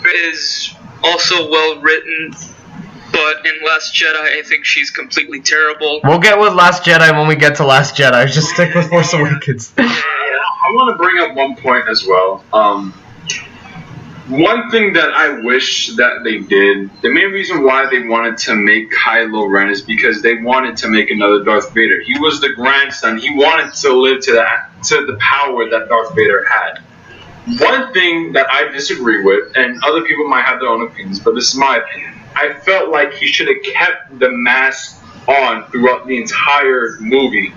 [SPEAKER 3] Is also well-written, but in Last Jedi, I think she's completely terrible.
[SPEAKER 1] We'll get with Last Jedi when we get to Last Jedi. Just stick with Force Awakens.
[SPEAKER 2] I want to bring up one point as well. One thing that I wish that they did, the main reason why they wanted to make Kylo Ren is because they wanted to make another Darth Vader. He was the grandson. He wanted to live to the power that Darth Vader had. One thing that I disagree with, and other people might have their own opinions, but this is my opinion. I felt like he should have kept the mask on throughout the entire movie.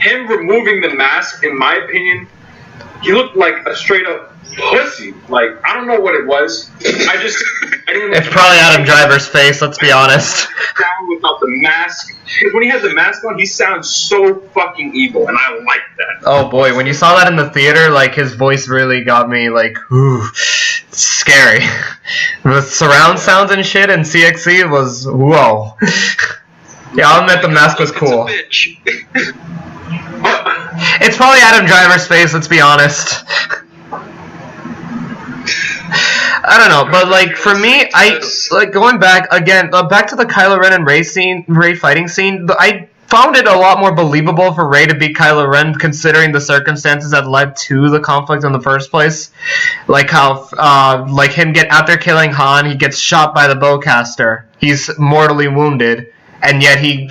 [SPEAKER 2] Him removing the mask, in my opinion, he looked like a straight up pussy. Like, I don't know what it was. I didn't.
[SPEAKER 1] It's probably Adam Driver's face. Let's be honest.
[SPEAKER 2] Down without the mask. Because when he had the mask on, he sounds so fucking evil, and I like that.
[SPEAKER 1] Oh boy, when you saw that in the theater, like his voice really got me like, ooh, it's scary. With surround sounds and shit and CXC was whoa. Yeah, I'll admit the mask was cool. It's probably Adam Driver's face, let's be honest. I don't know, but like for me, I like going back again, back to the Kylo Ren and Rey fighting scene. I found it a lot more believable for Rey to beat Kylo Ren, considering the circumstances that led to the conflict in the first place. Like how, like him after killing Han, he gets shot by the bowcaster. He's mortally wounded, and yet he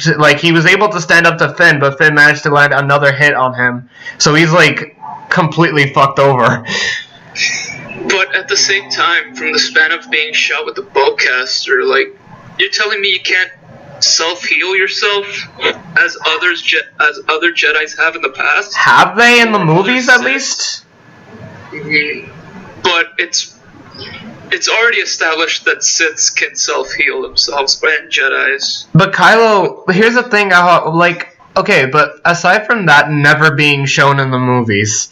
[SPEAKER 1] was able to stand up to Finn, but Finn managed to land another hit on him. So he's like completely fucked over.
[SPEAKER 3] But at the same time, from the span of being shot with the bowcaster, like, you're telling me you can't self-heal yourself as other Jedis have in the past?
[SPEAKER 1] Have they in the movies at least?
[SPEAKER 3] But it's already established that Siths can self-heal themselves and Jedis.
[SPEAKER 1] But Kylo, here's the thing, like, okay, but aside from that never being shown in the movies,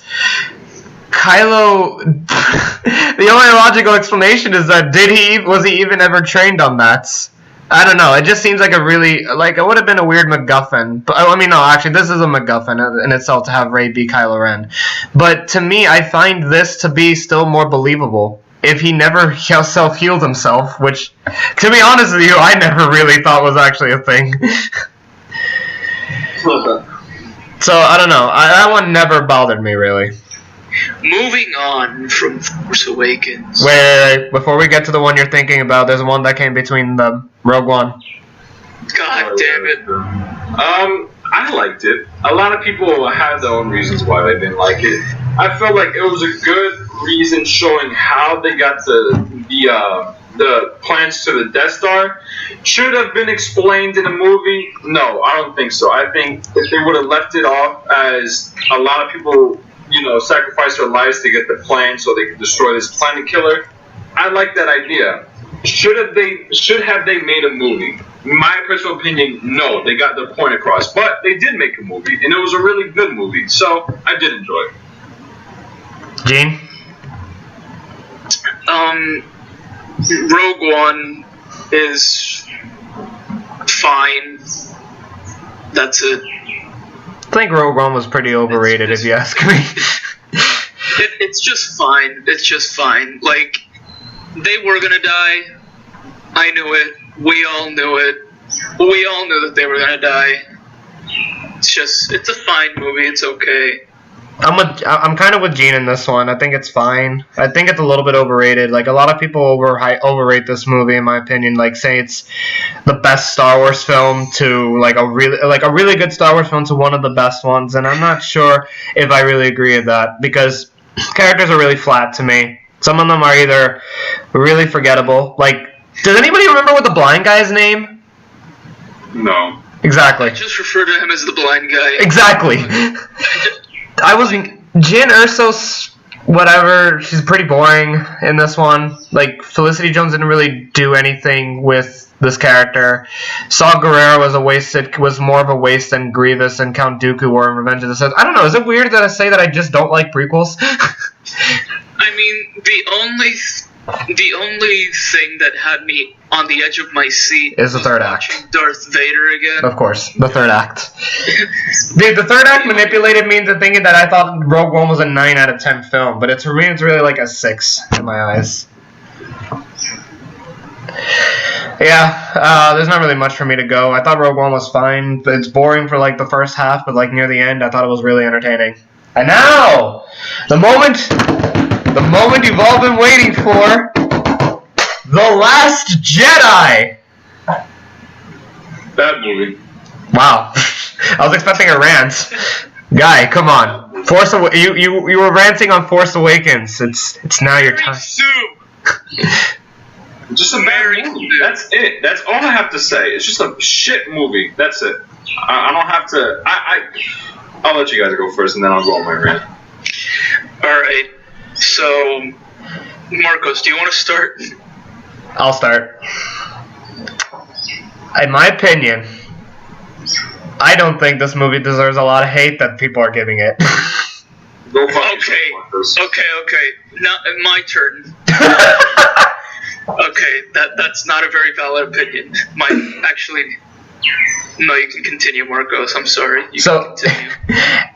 [SPEAKER 1] Kylo, the only logical explanation is that was he even ever trained on that? I don't know. It just seems like it would have been a weird MacGuffin. But I mean, no, actually, this is a MacGuffin in itself to have Rey beat Kylo Ren. But to me, I find this to be still more believable. If he never self-healed himself, which, to be honest with you, I never really thought was actually a thing. So, I don't know. That one never bothered me, really.
[SPEAKER 3] Moving on from Force Awakens.
[SPEAKER 1] Wait, before we get to the one you're thinking about, there's one that came between them. Rogue One.
[SPEAKER 3] God damn it.
[SPEAKER 2] I liked it. A lot of people had their own reasons why they didn't like it. I felt like it was a good reason showing how they got the plans to the Death Star. Should have been explained in a movie? No, I don't think so. I think if they would have left it off as a lot of people, sacrifice their lives to get the plan so they could destroy this planet killer, I like that idea. Should have they made a movie? In my personal opinion, no, they got their point across. But they did make a movie, and it was a really good movie, so I did enjoy it.
[SPEAKER 1] Gene?
[SPEAKER 3] Rogue One is fine. That's it.
[SPEAKER 1] I think Rogue One was pretty overrated, if you ask me.
[SPEAKER 3] It's just fine. It's just fine. Like, they were gonna die. I knew it. We all knew it. We all knew that they were gonna die. It's a fine movie. It's okay.
[SPEAKER 1] I'm kind of with Gene in this one. I think it's fine. I think it's a little bit overrated. Like, a lot of people overrate this movie, in my opinion. Like, say it's the best Star Wars film to like a really good Star Wars film to one of the best ones, and I'm not sure if I really agree with that, because characters are really flat to me. Some of them are either really forgettable. Like, does anybody remember what the blind guy's name?
[SPEAKER 2] No.
[SPEAKER 1] Exactly.
[SPEAKER 3] I just refer to him as the blind guy.
[SPEAKER 1] Exactly. Jyn Erso's whatever, she's pretty boring in this one. Like, Felicity Jones didn't really do anything with this character. Saw Gerrera was more of a waste than Grievous and Count Dooku were in Revenge of the Sith. I don't know, is it weird that I say that I just don't like prequels?
[SPEAKER 3] I mean, the only thing that had me on the edge of my seat
[SPEAKER 1] is the third act.
[SPEAKER 3] Darth Vader again.
[SPEAKER 1] Of course, the third act. The third act manipulated me into thinking that I thought Rogue One was a 9 out of 10 film, but for me it's really like a 6 in my eyes. Yeah, there's not really much for me to go. I thought Rogue One was fine, but it's boring for like the first half, but like near the end I thought it was really entertaining. And now, the moment you've all been waiting for, The Last Jedi!
[SPEAKER 2] That movie.
[SPEAKER 1] Wow. I was expecting a rant. Guy, come on. You were ranting on Force Awakens. It's now your time.
[SPEAKER 2] Just a bad movie. That's it. That's all I have to say. It's just a shit movie. That's it. I don't have to... I'll let you guys go first, and then I'll go on my rant.
[SPEAKER 3] Alright, so, Marcos, do you want to start?
[SPEAKER 1] I'll start. In my opinion, I don't think this movie deserves a lot of hate that people are giving it.
[SPEAKER 2] Go fuck yourself, Marcos.
[SPEAKER 3] Okay. Now, my turn. Okay, that's not a very valid opinion. No, you can continue, Marcos. I'm sorry. You can continue.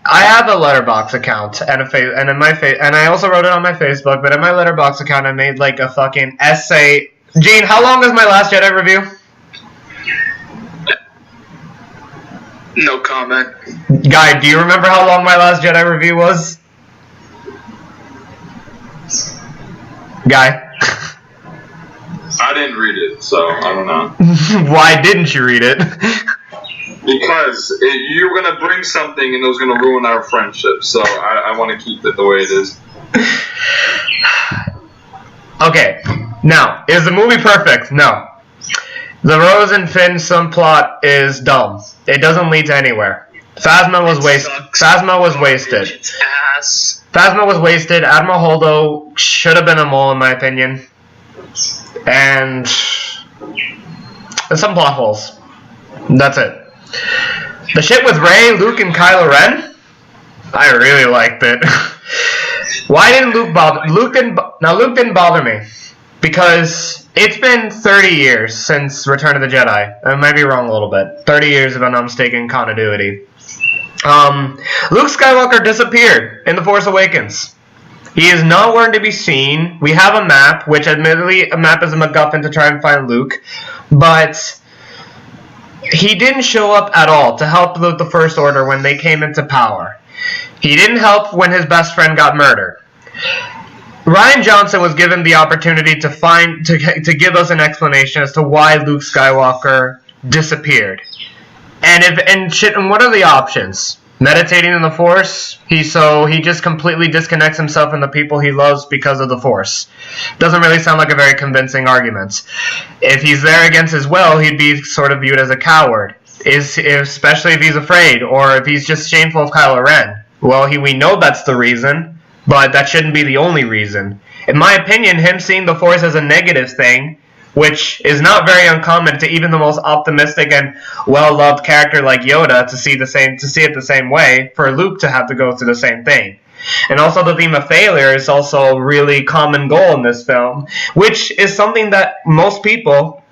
[SPEAKER 1] I have a Letterboxd account and and I also wrote it on my Facebook. But in my Letterboxd account, I made like a fucking essay. Gene, how long is my Last Jedi review?
[SPEAKER 3] No comment.
[SPEAKER 1] Guy, do you remember how long my Last Jedi review was? Guy.
[SPEAKER 2] I didn't read it, so I don't know.
[SPEAKER 1] Why didn't you read it?
[SPEAKER 2] Because you're going to bring something and it was going to ruin our friendship, so I want to keep it the way it is.
[SPEAKER 1] Okay, now, is the movie perfect? No. The Rose and Finn subplot is dumb. It doesn't lead to anywhere. Phasma was wasted.
[SPEAKER 3] It's ass.
[SPEAKER 1] Phasma was wasted. Admiral Holdo should have been a mole, in my opinion. And there's some plot holes. That's it. The shit with Rey, Luke, and Kylo Ren, I really liked it. Why didn't Luke bother? Luke didn't bother me because it's been 30 years since Return of the Jedi. I might be wrong a little bit. 30 years if I'm not mistaken, continuity. Luke Skywalker disappeared in The Force Awakens. He is nowhere to be seen. We have a map, which admittedly a map is a MacGuffin to try and find Luke, but he didn't show up at all to help the First Order when they came into power. He didn't help when his best friend got murdered. Rian Johnson was given the opportunity to give us an explanation as to why Luke Skywalker disappeared. And what are the options? Meditating in the Force? He just completely disconnects himself from the people he loves because of the Force. Doesn't really sound like a very convincing argument. If he's there against his will, he'd be sort of viewed as a coward. Especially if he's afraid, or if he's just shameful of Kylo Ren. Well, we know that's the reason, but that shouldn't be the only reason. In my opinion, him seeing the Force as a negative thing, which is not very uncommon to even the most optimistic and well-loved character like Yoda to see it the same way, for Luke to have to go through the same thing. And also the theme of failure is also a really common goal in this film, which is something that most people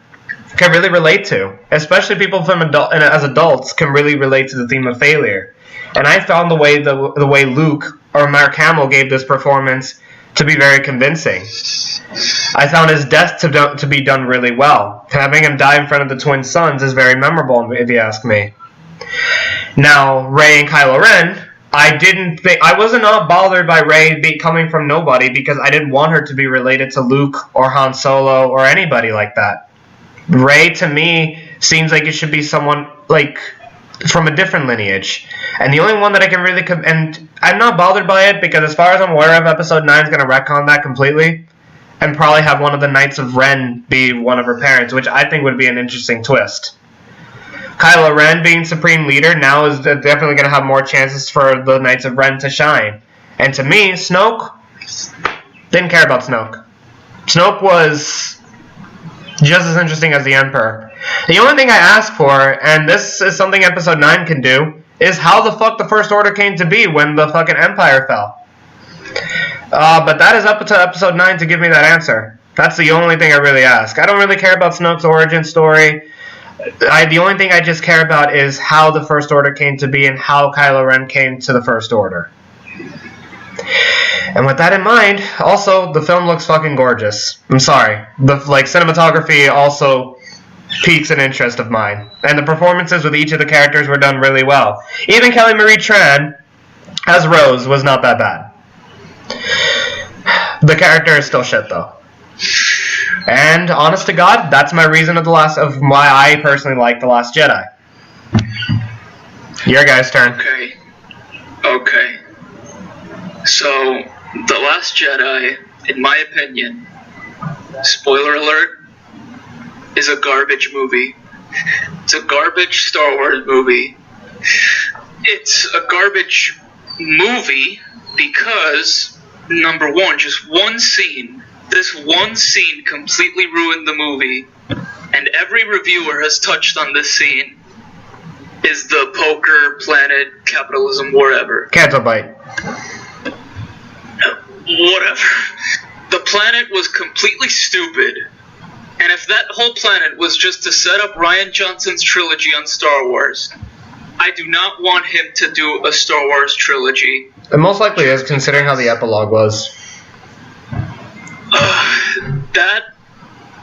[SPEAKER 1] can really relate to, especially people as adults can really relate to the theme of failure. And I found the way Luke or Mark Hamill gave this performance to be very convincing. I found his death to be done really well. Having him die in front of the twin sons is very memorable, if you ask me. Now, Rey and Kylo Ren, I was not bothered by Rey coming from nobody because I didn't want her to be related to Luke or Han Solo or anybody like that. Rey, to me, seems like it should be someone like from a different lineage. And the only one that I can really... And I'm not bothered by it because as far as I'm aware of, Episode 9 is going to retcon that completely and probably have one of the Knights of Ren be one of her parents, which I think would be an interesting twist. Kylo Ren being Supreme Leader now is definitely going to have more chances for the Knights of Ren to shine. And to me, Snoke... Didn't care about Snoke. Snoke was just as interesting as the Emperor. The only thing I ask for, and this is something Episode 9 can do, is how the fuck the First Order came to be when the fucking Empire fell. But that is up to Episode 9 to give me that answer. That's the only thing I really ask. I don't really care about Snoke's origin story. The only thing I just care about is how the First Order came to be and how Kylo Ren came to the First Order. And with that in mind, also, the film looks fucking gorgeous. I'm sorry. The cinematography also piques an interest of mine. And the performances with each of the characters were done really well. Even Kelly Marie Tran, as Rose, was not that bad. The character is still shit, though. And, honest to God, that's my reason of why I personally like The Last Jedi. Your guys' turn.
[SPEAKER 3] Okay. So, The Last Jedi, in my opinion, spoiler alert, is a garbage movie. It's a garbage Star Wars movie. It's a garbage movie because, number one, just one scene. This one scene completely ruined the movie, and every reviewer has touched on this scene. Is the poker planet capitalism wherever?
[SPEAKER 1] Cancel bite.
[SPEAKER 3] Whatever. The planet was completely stupid, and if that whole planet was just to set up Rian Johnson's trilogy on Star Wars, I do not want him to do a Star Wars trilogy.
[SPEAKER 1] It most likely is, considering how the epilogue was.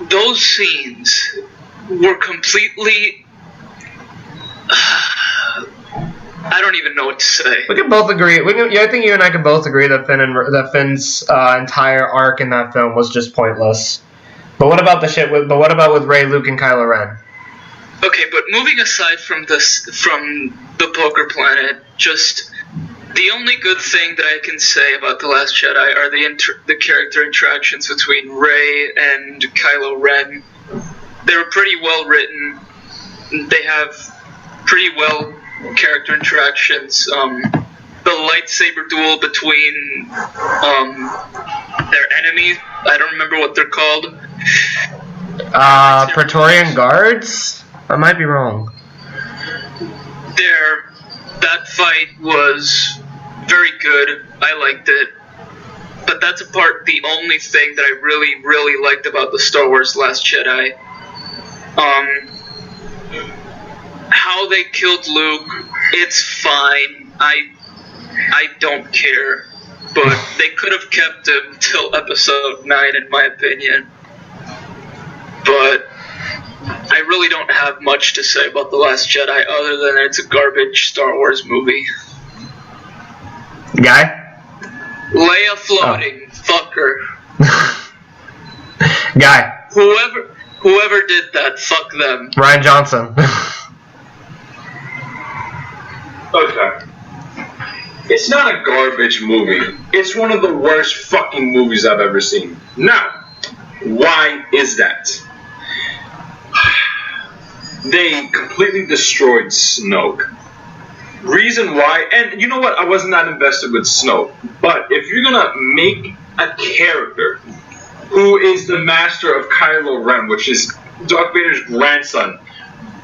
[SPEAKER 3] Those scenes were completely... I don't even know what to say.
[SPEAKER 1] We can both agree. I think you and I can both agree that Finn's entire arc in that film was just pointless. But what about with Rey, Luke, and Kylo Ren?
[SPEAKER 3] Okay, but moving aside from the poker planet, just the only good thing that I can say about The Last Jedi are the character interactions between Rey and Kylo Ren. They were pretty well written. They have pretty well character interactions. The lightsaber duel between their enemies, I don't remember what they're called.
[SPEAKER 1] Praetorian Guards? I might be wrong.
[SPEAKER 3] That fight was very good. I liked it. But that's the only thing that I really, really liked about the Star Wars Last Jedi. How they killed Luke, it's fine. I don't care. But they could have kept him till episode 9, in my opinion. But I really don't have much to say about The Last Jedi other than it's a garbage Star Wars movie.
[SPEAKER 1] Guy?
[SPEAKER 3] Leia floating. Oh. Fuck her.
[SPEAKER 1] Guy.
[SPEAKER 3] Whoever did that, fuck them.
[SPEAKER 1] Rian Johnson.
[SPEAKER 2] Okay. It's not a garbage movie. It's one of the worst fucking movies I've ever seen. Now, why is that? They completely destroyed Snoke. Reason why, and you know what, I wasn't that invested with Snoke, but if you're gonna make a character who is the master of Kylo Ren, which is Darth Vader's grandson,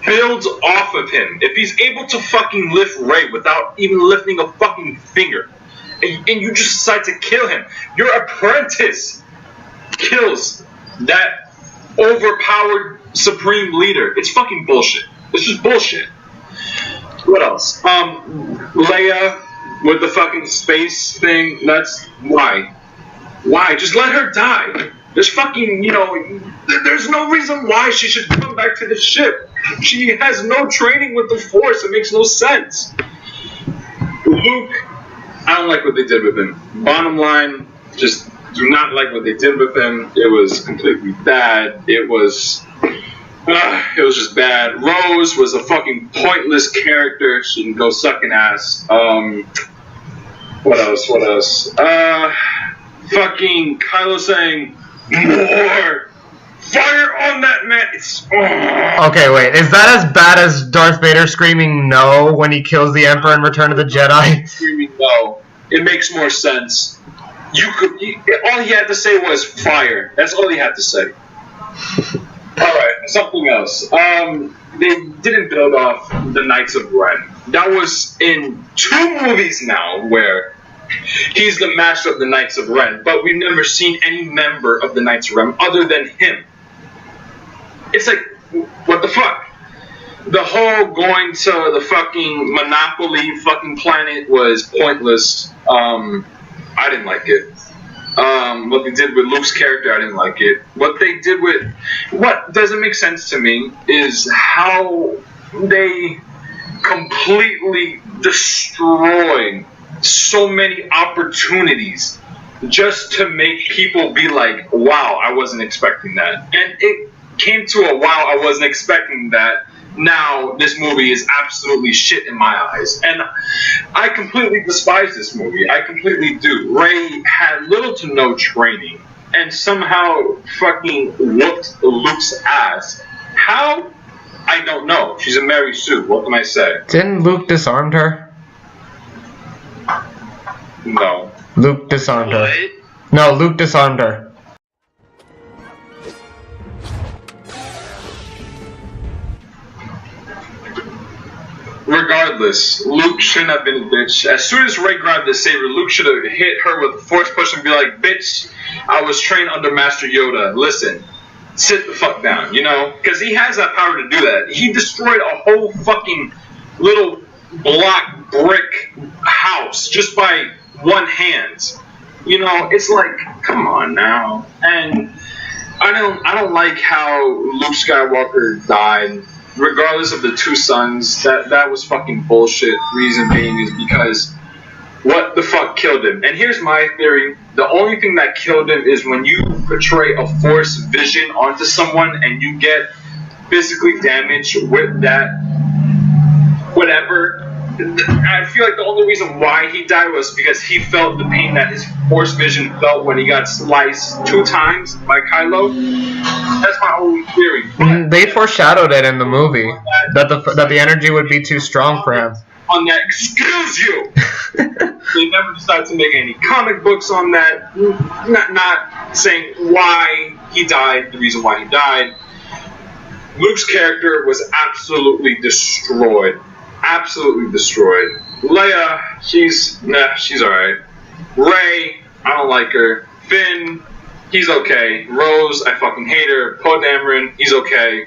[SPEAKER 2] builds off of him, if he's able to fucking lift Rey without even lifting a fucking finger, and you just decide to kill him, your apprentice kills that overpowered supreme leader. It's fucking bullshit. It's just bullshit. What else? Leia with the fucking space thing. That's why. Why? Just let her die. There's fucking, there's no reason why she should come back to the ship. She has no training with the Force. It makes no sense. Luke, I don't like what they did with him. Bottom line, just do not like what they did with him. It was completely bad. It was just bad. Rose was a fucking pointless character. She can go suck an ass. What else? Fucking Kylo saying, more! Fire on that man!
[SPEAKER 1] Okay, wait. Is that as bad as Darth Vader screaming no when he kills the Emperor in Return of the Jedi?
[SPEAKER 2] Screaming no. It makes more sense. All he had to say was fire. That's all he had to say. Alright, something else. They didn't build off the Knights of Ren. That was in 2 movies now where he's the master of the Knights of Ren, but we've never seen any member of the Knights of Ren other than him. It's like, what the fuck? The whole going to the fucking Monopoly fucking planet was pointless. I didn't like it. What they did with Luke's character, I didn't like it. What doesn't make sense to me is how they completely destroy so many opportunities just to make people be like, wow, I wasn't expecting that. And it came to a wow, I wasn't expecting that. Now this movie is absolutely shit in my eyes. And I completely despise this movie. I completely do. Rey had little to no training and somehow fucking whooped Luke's ass. How? I don't know. She's a Mary Sue. What can I say?
[SPEAKER 1] Didn't Luke disarm her?
[SPEAKER 2] No.
[SPEAKER 1] Luke disarmed her.
[SPEAKER 3] What?
[SPEAKER 1] No, Luke disarmed her.
[SPEAKER 2] Regardless, Luke shouldn't have been a bitch. As soon as Rey grabbed the saber, Luke should have hit her with a force push and be like, bitch, I was trained under Master Yoda. Listen, sit the fuck down, you know? Because he has that power to do that. He destroyed a whole fucking little block brick house just by one hand. You know, it's like, come on now. And I don't like how Luke Skywalker died. Regardless of the two sons, that was fucking bullshit. Reason being is because what the fuck killed him? And here's my theory. The only thing that killed him is when you portray a force vision onto someone and you get physically damaged with that whatever. I feel like the only reason why he died was because he felt the pain that his force vision felt when he got sliced 2 times by Kylo. That's my only theory.
[SPEAKER 1] They foreshadowed it in the movie that the energy would be too strong for him.
[SPEAKER 2] On that, excuse you. They never decided to make any comic books on that. Not saying why he died, the reason why he died. Luke's character was absolutely destroyed. Absolutely destroyed. Leia, she's alright. Rey, I don't like her. Finn, he's okay. Rose, I fucking hate her. Poe Dameron, he's okay.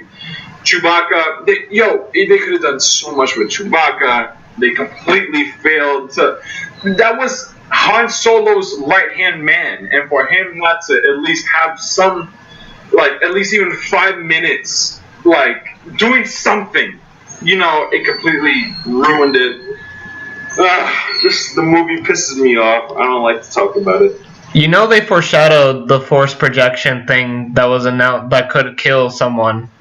[SPEAKER 2] Chewbacca, they could have done so much with Chewbacca. They completely failed to. That was Han Solo's right-hand man, and for him not to at least have some, like, at least even 5 minutes, like, doing something. You know, it completely ruined it. Just the movie pisses me off. I don't like to talk about it.
[SPEAKER 1] You know, they foreshadowed the force projection thing that was announced that could kill someone.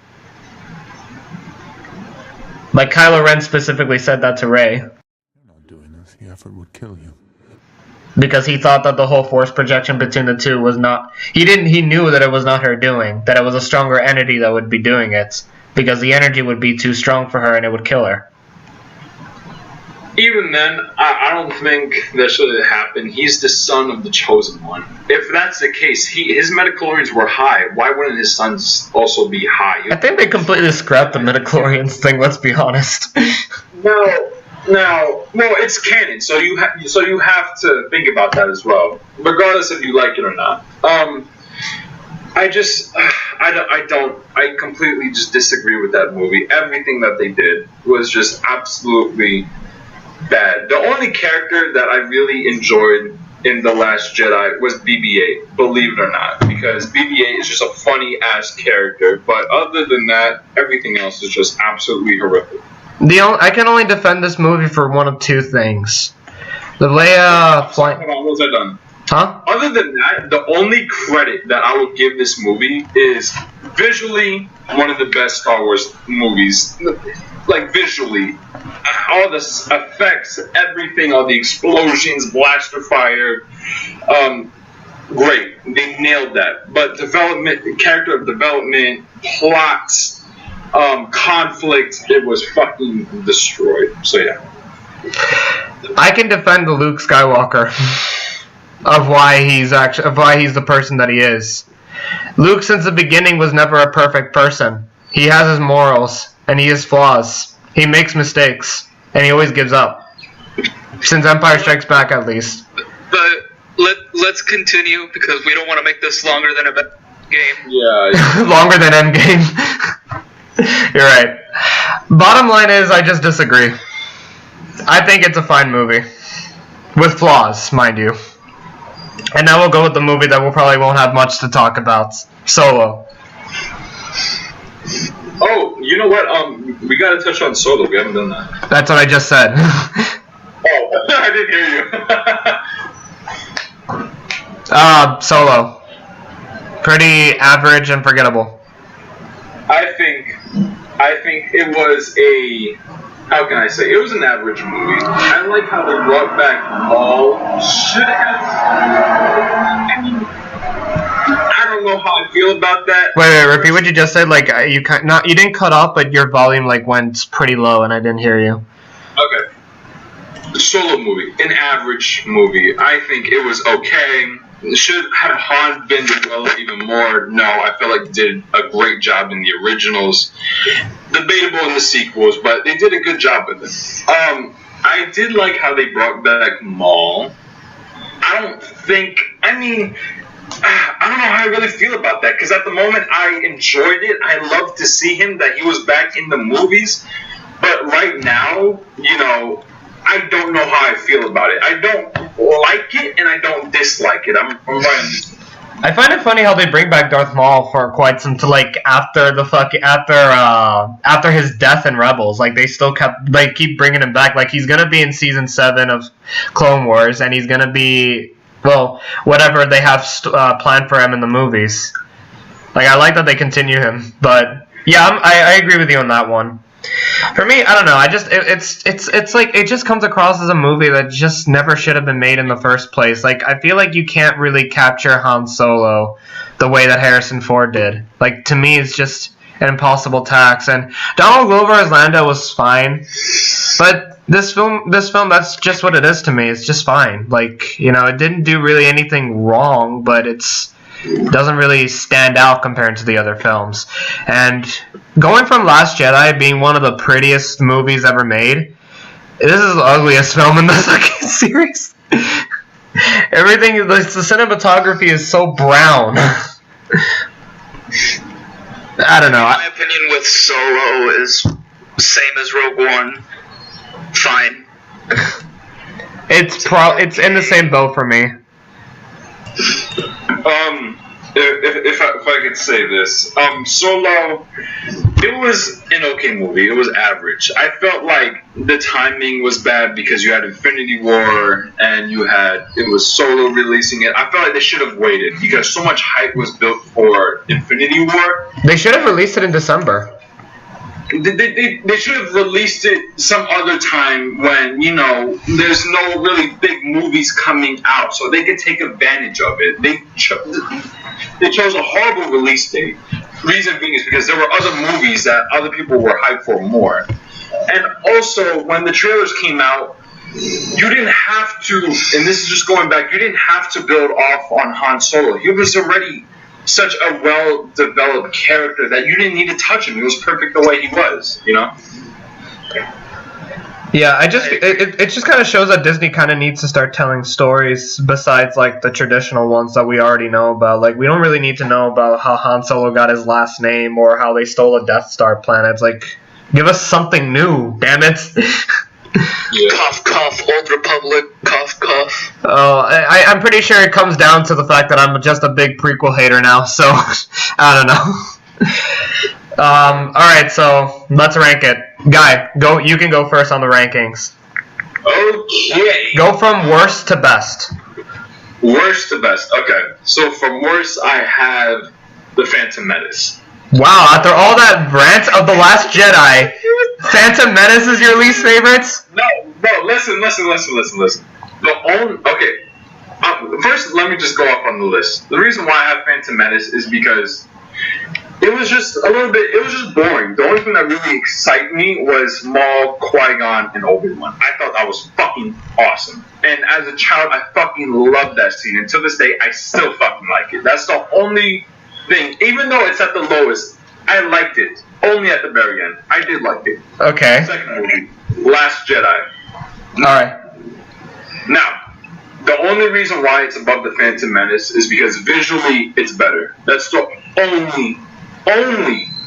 [SPEAKER 1] Like Kylo Ren specifically said that to Rey.
[SPEAKER 4] You're not doing this. The effort would kill you.
[SPEAKER 1] Because he thought that the whole force projection between the two was not. He knew that it was not her doing. That it was a stronger entity that would be doing it. Because the energy would be too strong for her and it would kill her.
[SPEAKER 2] Even then, I don't think that should have happened. He's the son of the chosen one. If that's the case, his midichlorians were high. Why wouldn't his sons also be high?
[SPEAKER 1] I think they completely scrapped the midichlorians thing, let's be honest.
[SPEAKER 2] No, it's canon, so you have to think about that as well, regardless if you like it or not. I completely just disagree with that movie. Everything that they did was just absolutely bad. The only character that I really enjoyed in The Last Jedi was BB-8, believe it or not, because BB-8 is just a funny-ass character, but other than that, everything else is just absolutely horrific.
[SPEAKER 1] I can only defend this movie for one of 2 things. The Leia flying...
[SPEAKER 2] Hold on, was I done?
[SPEAKER 1] Huh?
[SPEAKER 2] Other than that, the only credit that I would give this movie is visually one of the best Star Wars movies. Like, visually. All the effects, everything, all the explosions, blaster fire. Great. They nailed that. But development, character development, plots, conflict, it was fucking destroyed. So, yeah.
[SPEAKER 1] I can defend the Luke Skywalker. Of why he's the person that he is. Luke, since the beginning, was never a perfect person. He has his morals, and he has flaws. He makes mistakes, and he always gives up. Since Empire Strikes Back, at least.
[SPEAKER 3] But let's continue, because we don't want to make this longer than a game.
[SPEAKER 2] Yeah.
[SPEAKER 1] Longer than Endgame. You're right. Bottom line is, I just disagree. I think it's a fine movie. With flaws, mind you. And now we'll go with the movie that we probably won't have much to talk about. Solo.
[SPEAKER 2] Oh, you know what? We gotta touch on Solo. We haven't done that.
[SPEAKER 1] That's what I just said.
[SPEAKER 2] Oh, I didn't hear you.
[SPEAKER 1] Solo. Pretty average and forgettable.
[SPEAKER 2] I think it was how can I say? It was an average movie. I like how they brought back Maul. Should have. I don't know how I feel about that.
[SPEAKER 1] Wait, repeat what you just said. Like you didn't cut off, but your volume like went pretty low, and I didn't hear you.
[SPEAKER 2] Okay. Solo movie, an average movie. I think it was okay. Should have Han been developed even more? No, I feel like they did a great job in the originals. Debatable in the sequels, but they did a good job with it. I did like how they brought back Maul. I don't know how I really feel about that, because at the moment I enjoyed it. I loved to see him, that he was back in the movies. But right now, I don't know how I feel about it. I don't like it and I don't dislike it. I'm right.
[SPEAKER 1] I find it funny how they bring back Darth Maul for quite some after his death in Rebels. Like they still keep bringing him back. Like he's gonna be in season 7 of Clone Wars, and he's gonna be whatever they have planned for him in the movies. Like I like that they continue him, but yeah, I agree with you on that one. For me, I don't know. It's like it just comes across as a movie that just never should have been made in the first place. Like I feel like you can't really capture Han Solo the way that Harrison Ford did. Like to me, it's just an impossible task. And Donald Glover as Lando was fine, but this film, that's just what it is to me. It's just fine. Like it didn't do really anything wrong, but it doesn't really stand out compared to the other films. And going from Last Jedi being one of the prettiest movies ever made, this is the ugliest film in the fucking series. Everything, the cinematography is so brown. I don't know.
[SPEAKER 3] My opinion with Solo is same as Rogue One. Fine.
[SPEAKER 1] It's in the same boat for me.
[SPEAKER 2] If I could say this, Solo, it was an okay movie. It was average. I felt like the timing was bad because you had Infinity War and it was Solo releasing it. I felt like they should have waited because so much hype was built for Infinity War.
[SPEAKER 1] They should have released it in December.
[SPEAKER 2] They should have released it some other time when, there's no really big movies coming out, so they could take advantage of it. They chose a horrible release date. Reason being is because there were other movies that other people were hyped for more. And also, when the trailers came out, you didn't have to, and this is just going back, you didn't have to build off on Han Solo. He was already such a well-developed character that you didn't need to touch him. He was perfect the way he was,
[SPEAKER 1] Yeah, it just kind of shows that Disney kind of needs to start telling stories besides like the traditional ones that we already know about. Like we don't really need to know about how Han Solo got his last name or how they stole a Death Star planet. It's like, give us something new, damn it.
[SPEAKER 3] Yeah. Cough, cough, Old Republic, cough, cough.
[SPEAKER 1] Oh, I'm pretty sure it comes down to the fact that I'm just a big prequel hater now, so I don't know. Alright, so let's rank it. Guy, you can go first on the rankings.
[SPEAKER 2] Okay.
[SPEAKER 1] Go from worst to best.
[SPEAKER 2] Worst to best. Okay. So from worst, I have The Phantom Menace.
[SPEAKER 1] Wow, after all that rant of The Last Jedi, Phantom Menace is your least favorites?
[SPEAKER 2] No, listen. First, let me just go up on the list. The reason why I have Phantom Menace is because it was just boring. The only thing that really excited me was Maul, Qui-Gon, and Obi-Wan. I thought that was fucking awesome. And as a child, I fucking loved that scene. And to this day, I still fucking like it. That's the only thing. Even though it's at the lowest, I liked it. Only at the very end. I did like it.
[SPEAKER 1] Okay.
[SPEAKER 2] Second movie, Last Jedi.
[SPEAKER 1] Alright.
[SPEAKER 2] Now, the only reason why it's above The Phantom Menace is because visually it's better. That's the only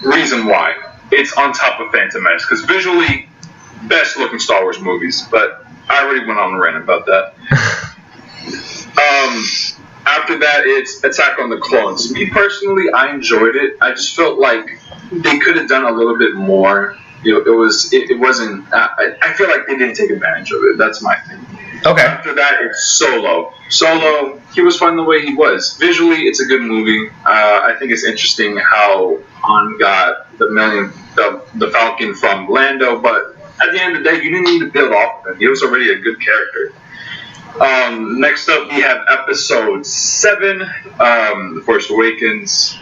[SPEAKER 2] reason why it's on top of Phantom Menace. Because visually, best looking Star Wars movies. But I already went on a rant about that. After that, it's Attack on the Clones. Me personally, I enjoyed it. I just felt like they could have done a little bit more. It wasn't. I feel like they didn't take advantage of it. That's my thing.
[SPEAKER 1] Okay.
[SPEAKER 2] After that, it's Solo. Solo, he was fun the way he was. Visually, it's a good movie. I think it's interesting how Han got the Falcon from Lando, but at the end of the day, you didn't need to build off of him. He was already a good character. Next up, we have Episode 7, The Force Awakens.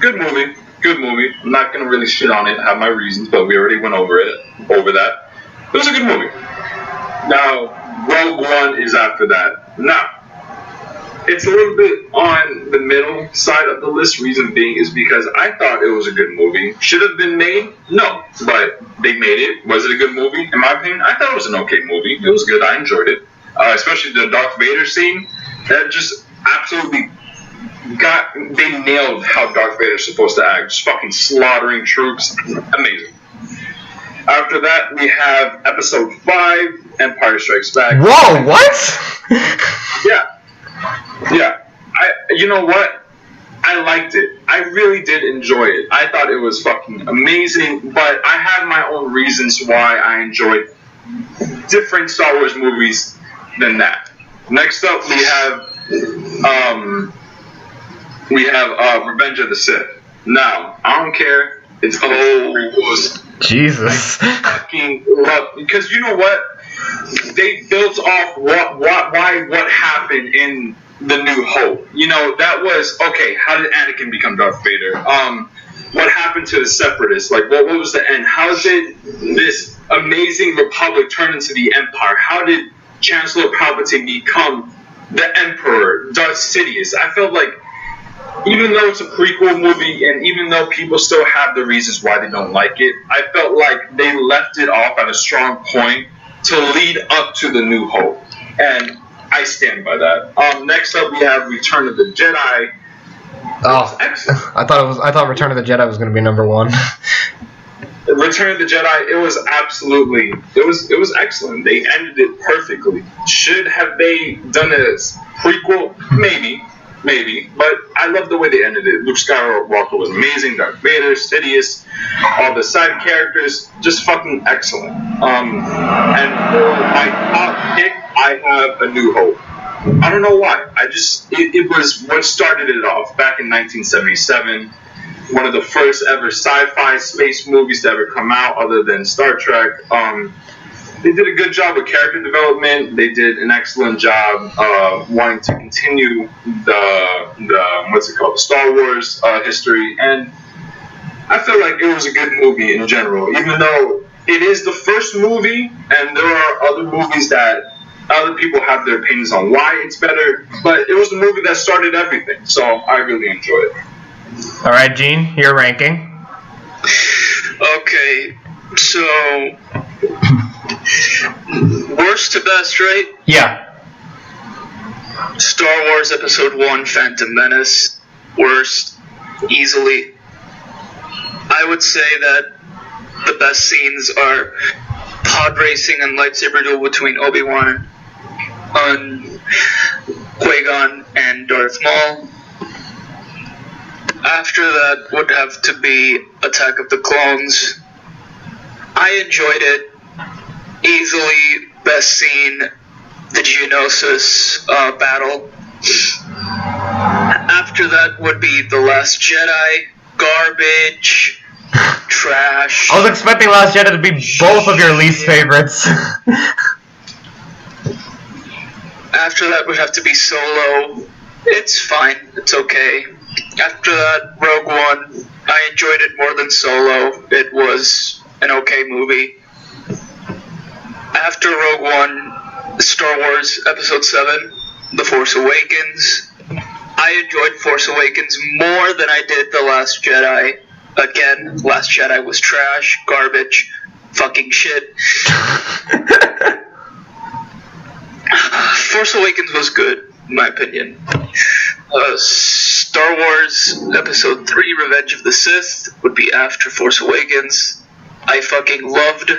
[SPEAKER 2] Good movie. I'm not going to really shit on it. I have my reasons, but we already went over that. It was a good movie. Now, Rogue One is after that. Now, it's a little bit on the middle side of the list. Reason being is because I thought it was a good movie. Should have been made? No. But they made it. Was it a good movie? In my opinion, I thought it was an okay movie. It was good. I enjoyed it. Especially the Darth Vader scene. That just absolutely they nailed how Darth Vader's supposed to act. Just fucking slaughtering troops. Amazing. After that, we have Episode 5, Empire Strikes Back.
[SPEAKER 1] Whoa, what?
[SPEAKER 2] Yeah. You know what? I liked it. I really did enjoy it. I thought it was fucking amazing, but I have my own reasons why I enjoyed different Star Wars movies than that. Next up, we have Revenge of the Sith. Now, I don't care. It's prequels.
[SPEAKER 1] Jesus.
[SPEAKER 2] I fucking love, because you know what? They built off what happened in The New Hope. You know, that was, okay, how did Anakin become Darth Vader? What happened to the Separatists? Like, what was the end? How did this amazing Republic turn into the Empire? How did Chancellor Palpatine become the Emperor, Darth Sidious? I felt like, even though it's a prequel movie, and even though people still have the reasons why they don't like it, I felt like they left it off at a strong point to lead up to The New Hope. And I stand by that. Next up, we have Return of the Jedi.
[SPEAKER 1] Oh,
[SPEAKER 2] excellent.
[SPEAKER 1] I thought Return of the Jedi was going to be number one.
[SPEAKER 2] Return of the Jedi, it was absolutely, it was excellent. They ended it perfectly. Should have they done a prequel? Maybe, but I love the way they ended it. Luke Skywalker was amazing. Darth Vader, Sidious, all the side characters, just fucking excellent. And for my top pick, I have A New Hope. I don't know why. It was what started it off back in 1977. One of the first ever sci-fi space movies to ever come out, other than Star Trek. They did a good job with character development. They did an excellent job wanting to continue the Star Wars history, and I feel like it was a good movie in general. Even though it is the first movie, and there are other movies that other people have their opinions on why it's better, but it was the movie that started everything, so I really enjoyed it.
[SPEAKER 1] All right, Gene, your ranking.
[SPEAKER 3] Okay, so worst to best, right?
[SPEAKER 1] Yeah.
[SPEAKER 3] Star Wars Episode 1, Phantom Menace. Worst, easily. I would say that the best scenes are pod racing and lightsaber duel between Obi-Wan and Qui-Gon and Darth Maul. After that would have to be Attack of the Clones. I enjoyed it. Easily best scene, the Geonosis battle. After that would be The Last Jedi. Garbage. Trash.
[SPEAKER 1] I was expecting Last Jedi to be both of your least favorites.
[SPEAKER 3] After that would have to be Solo. It's fine. It's okay. After that, Rogue One. I enjoyed it more than Solo. It was an okay movie. After Rogue One, Star Wars Episode 7, The Force Awakens. I enjoyed Force Awakens more than I did The Last Jedi. Again, Last Jedi was trash, garbage, fucking shit. Force Awakens was good, in my opinion. Star Wars Episode 3, Revenge of the Sith, would be after Force Awakens. I fucking loved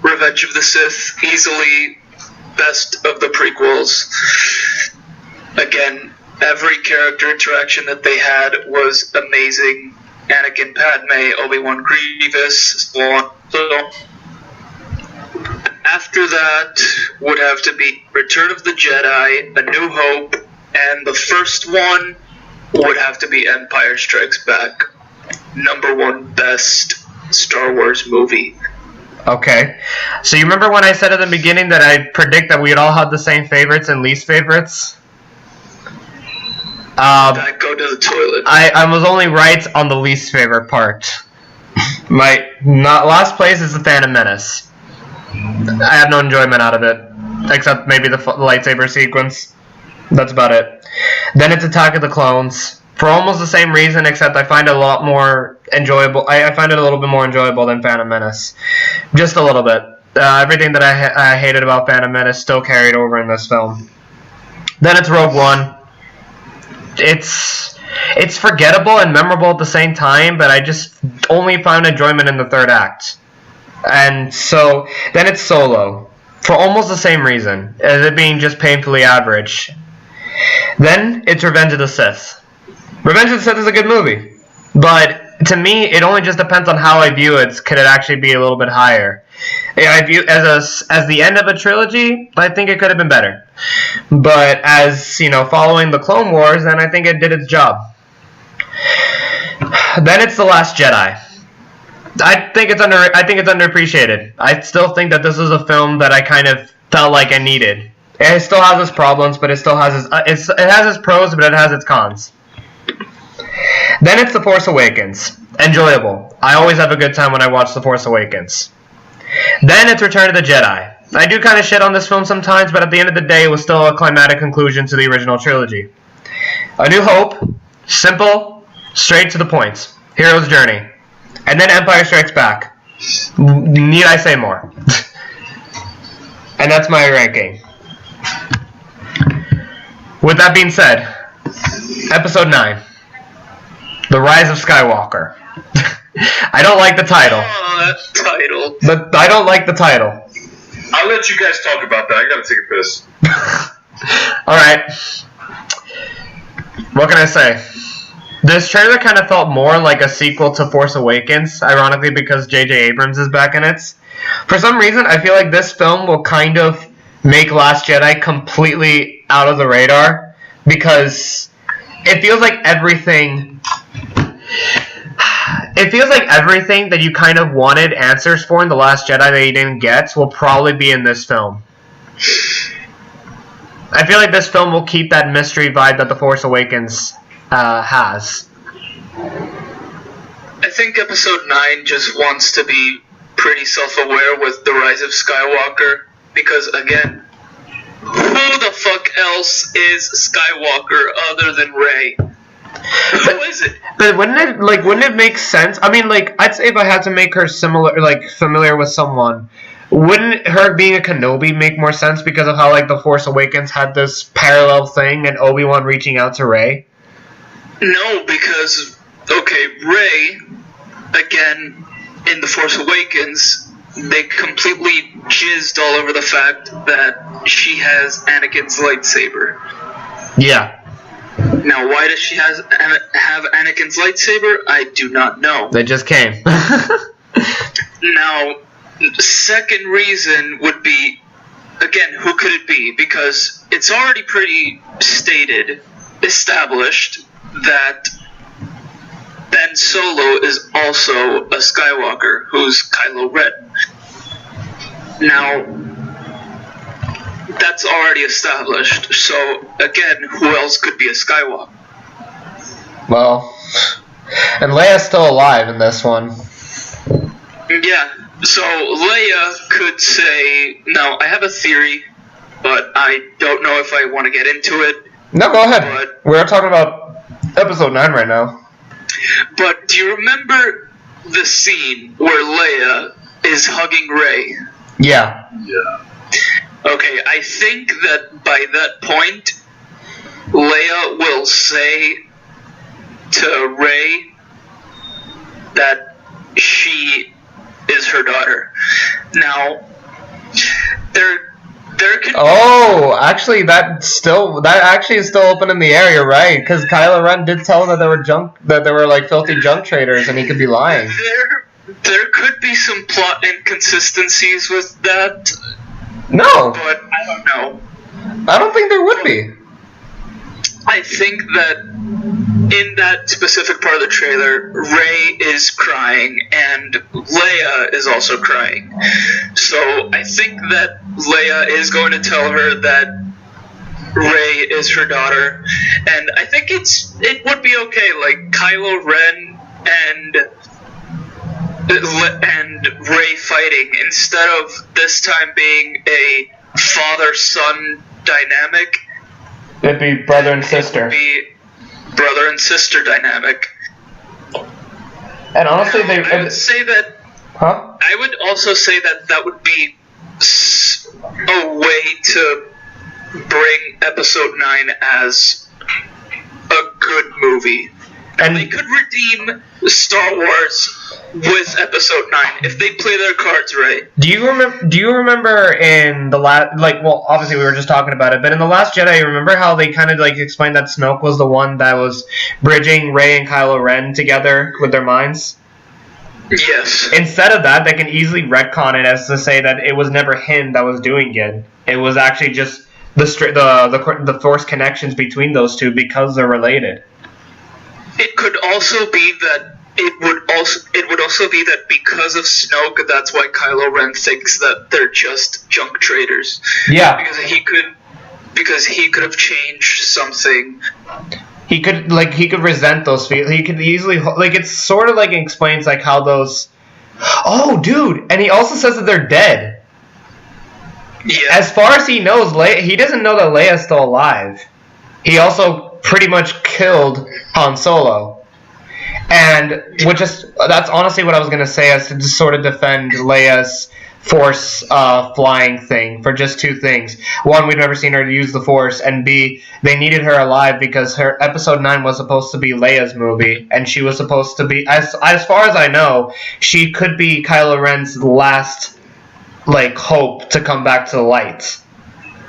[SPEAKER 3] Revenge of the Sith. Easily best of the prequels. Again, every character interaction that they had was amazing. Anakin, Padme, Obi-Wan, Grievous, so on. So, after that would have to be Return of the Jedi, A New Hope, and the first one would have to be Empire Strikes Back. Number one best Star Wars movie.
[SPEAKER 1] Okay. So you remember when I said at the beginning that I predict that we'd all have the same favorites and least favorites?
[SPEAKER 3] I go to the toilet.
[SPEAKER 1] I was only right on the least favorite part. My last place is The Phantom Menace. I had no enjoyment out of it. except maybe the lightsaber sequence. That's about it. Then it's Attack of the Clones, for almost the same reason, except I find it a lot more enjoyable. I find it a little bit more enjoyable than Phantom Menace. Just a little bit. Everything that I hated about Phantom Menace still carried over in this film. Then it's Rogue One. It's forgettable and memorable at the same time, but I just only found enjoyment in the third act. And so, then it's Solo, for almost the same reason, as it being just painfully average. Then it's Revenge of the Sith. Revenge of the Sith is a good movie, but to me, it only just depends on how I view it. Could it actually be a little bit higher? I view as the end of a trilogy, I think it could have been better. But as, following the Clone Wars, then I think it did its job. Then it's The Last Jedi. I think it's underappreciated. I still think that this is a film that I kind of felt like I needed. It still has its problems, but it still has it has its pros, but it has its cons. Then it's The Force Awakens. Enjoyable. I always have a good time when I watch The Force Awakens. Then it's Return of the Jedi. I do kind of shit on this film sometimes, but at the end of the day, it was still a climatic conclusion to the original trilogy. A New Hope. Simple. Straight to the point. Hero's Journey. And then Empire Strikes Back. Need I say more? And that's my ranking. With that being said, Episode 9. The Rise of Skywalker. I don't like the title.
[SPEAKER 3] Oh, that title.
[SPEAKER 1] But I don't like the title.
[SPEAKER 2] I'll let you guys talk about that. I gotta take a piss.
[SPEAKER 1] Alright. What can I say? This trailer kind of felt more like a sequel to Force Awakens, ironically because J.J. Abrams is back in it. For some reason, I feel like this film will kind of make Last Jedi completely out of the radar, because it feels like everything that you kind of wanted answers for in The Last Jedi that you didn't get will probably be in this film. I feel like this film will keep that mystery vibe that The Force Awakens has.
[SPEAKER 3] I think Episode 9 just wants to be pretty self-aware with The Rise of Skywalker, because, again, who the fuck else is Skywalker other than Rey? Who is it?
[SPEAKER 1] But wouldn't it make sense? I mean, I'd say if I had to make her familiar with someone, wouldn't her being a Kenobi make more sense because of how, The Force Awakens had this parallel thing and Obi-Wan reaching out to Rey?
[SPEAKER 3] No, because, Rey, again, in The Force Awakens, they completely jizzed all over the fact that she has Anakin's lightsaber.
[SPEAKER 1] Yeah.
[SPEAKER 3] Now, why does she have Anakin's lightsaber? I do not know.
[SPEAKER 1] They just came.
[SPEAKER 3] Now, the second reason would be, again, who could it be? Because it's already pretty established, that Ben Solo is also a Skywalker, who's Kylo Ren. Now, that's already established, so, again, who else could be a Skywalker?
[SPEAKER 1] Well, and Leia's still alive in this one.
[SPEAKER 3] Yeah, so Leia could say, now, I have a theory, but I don't know if I want to get into it.
[SPEAKER 1] No, go ahead. We're talking about Episode 9 right now.
[SPEAKER 3] But do you remember the scene where Leia is hugging Rey?
[SPEAKER 1] Yeah.
[SPEAKER 3] Okay, I think that by that point, Leia will say to Rey that she is her daughter. Now, there could be...
[SPEAKER 1] Oh, actually, that actually is still open in the air. You're right, because Kylo Ren did tell them that they were filthy junk traders, and he could be lying.
[SPEAKER 3] There could be some plot inconsistencies with that.
[SPEAKER 1] No,
[SPEAKER 3] but I don't know.
[SPEAKER 1] I don't think there would be.
[SPEAKER 3] I think that in that specific part of the trailer, Rey is crying and Leia is also crying. So I think that Leia is going to tell her that Rey is her daughter, and I think it would be okay, Kylo Ren and Rey fighting, instead of this time being a father-son dynamic.
[SPEAKER 1] It'd be brother and sister.
[SPEAKER 3] It would be brother and sister dynamic.
[SPEAKER 1] And honestly,
[SPEAKER 3] I would say that.
[SPEAKER 1] Huh?
[SPEAKER 3] I would also say that would be a way to bring Episode 9 as a good movie. And they could redeem Star Wars with Episode 9 if they play their cards right.
[SPEAKER 1] Do you remember in the last, well, obviously we were just talking about it, but in The Last Jedi, you remember how they kind of explained that Snoke was the one that was bridging Rey and Kylo Ren together with their minds?
[SPEAKER 3] Yes.
[SPEAKER 1] Instead of that, they can easily retcon it as to say that it was never him that was doing it. It was actually just the Force connections between those two because they're related.
[SPEAKER 3] It could also be that it would also be that because of Snoke, that's why Kylo Ren thinks that they're just junk traders.
[SPEAKER 1] Yeah.
[SPEAKER 3] Because he could have changed something.
[SPEAKER 1] He could resent those feelings. He could easily it's sort of explains how those. Oh, dude! And he also says that they're dead.
[SPEAKER 3] Yeah.
[SPEAKER 1] As far as he knows, he doesn't know that Leia's still alive. He also pretty much killed Han Solo, and that's honestly what I was gonna say, as to just sort of defend Leia's Force flying thing for just two things. One, we've never seen her use the Force, and B, they needed her alive because her Episode 9 was supposed to be Leia's movie, and she was supposed to be, as far as I know, she could be Kylo Ren's last hope to come back to the light.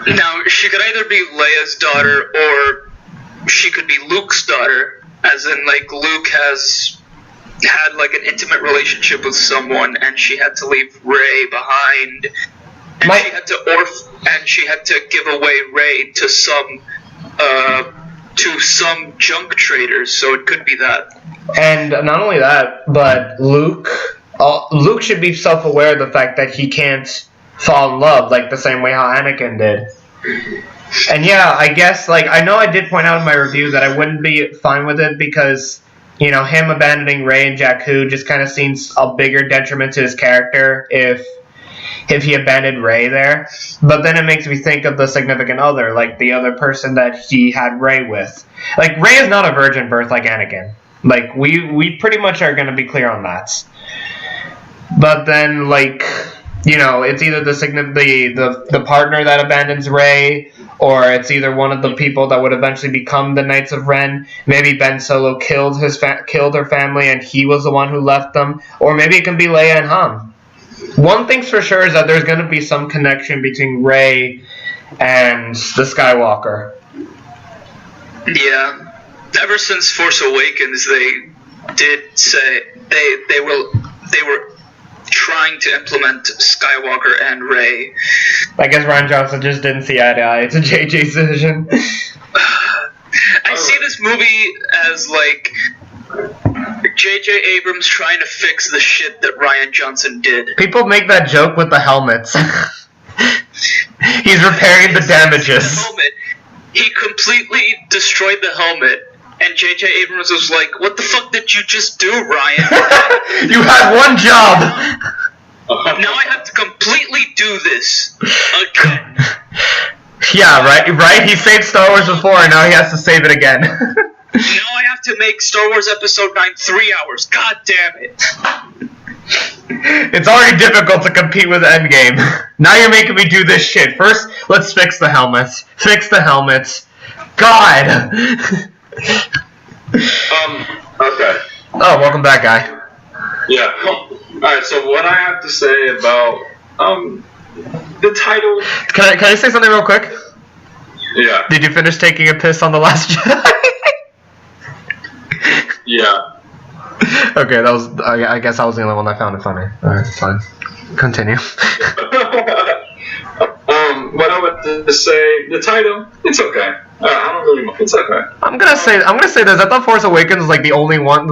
[SPEAKER 3] Now, she could either be Leia's daughter or she could be Luke's daughter, as in Luke has had an intimate relationship with someone, and she had to leave Rey behind, and she had to give away Rey to some junk traders. So it could be that.
[SPEAKER 1] And not only that, but Luke should be self-aware of the fact that he can't fall in love the same way how Anakin did. And yeah, I guess I know I did point out in my review that I wouldn't be fine with it because, him abandoning Rey and Jakku just kind of seems a bigger detriment to his character if he abandoned Rey there. But then it makes me think of the significant other, the other person that he had Rey with. Rey is not a virgin birth like Anakin. We pretty much are going to be clear on that. But then, it's either the partner that abandons Rey, or it's either one of the people that would eventually become the Knights of Ren. Maybe Ben Solo killed her family and he was the one who left them. Or maybe it can be Leia and Han. One thing's for sure is that there's going to be some connection between Rey and the Skywalker.
[SPEAKER 3] Yeah. Ever since Force Awakens, they did say they were trying to implement Skywalker and Rey.
[SPEAKER 1] I guess Rian Johnson just didn't see eye to eye. It's a JJ's decision.
[SPEAKER 3] I see this movie as J.J. Abrams trying to fix the shit that Rian Johnson did.
[SPEAKER 1] People make that joke with the helmets. He's repairing the damages.
[SPEAKER 3] He completely destroyed the helmet. And J.J. Abrams was like, "What the fuck did you just do, Ryan?
[SPEAKER 1] You had one job!
[SPEAKER 3] Now I have to completely do this again."
[SPEAKER 1] Yeah, right? He saved Star Wars before, and now he has to save it again.
[SPEAKER 3] Now I have to make Star Wars Episode 9 3 hours. God damn it.
[SPEAKER 1] It's already difficult to compete with Endgame. Now you're making me do this shit. First, let's fix the helmets. Fix the helmets. God!
[SPEAKER 2] Okay.
[SPEAKER 1] Oh, welcome back, guy.
[SPEAKER 2] Yeah. Alright, so what I have to say about, the title...
[SPEAKER 1] Can I say something real quick?
[SPEAKER 2] Yeah.
[SPEAKER 1] Did you finish taking a piss on The Last Jedi?
[SPEAKER 2] Yeah.
[SPEAKER 1] Okay, that was... I guess I was the only one that found it funny. Alright, fine. Continue.
[SPEAKER 2] What I would say, the title, it's okay. I don't really know. It's okay.
[SPEAKER 1] I'm gonna say this. I thought Force Awakens was the only one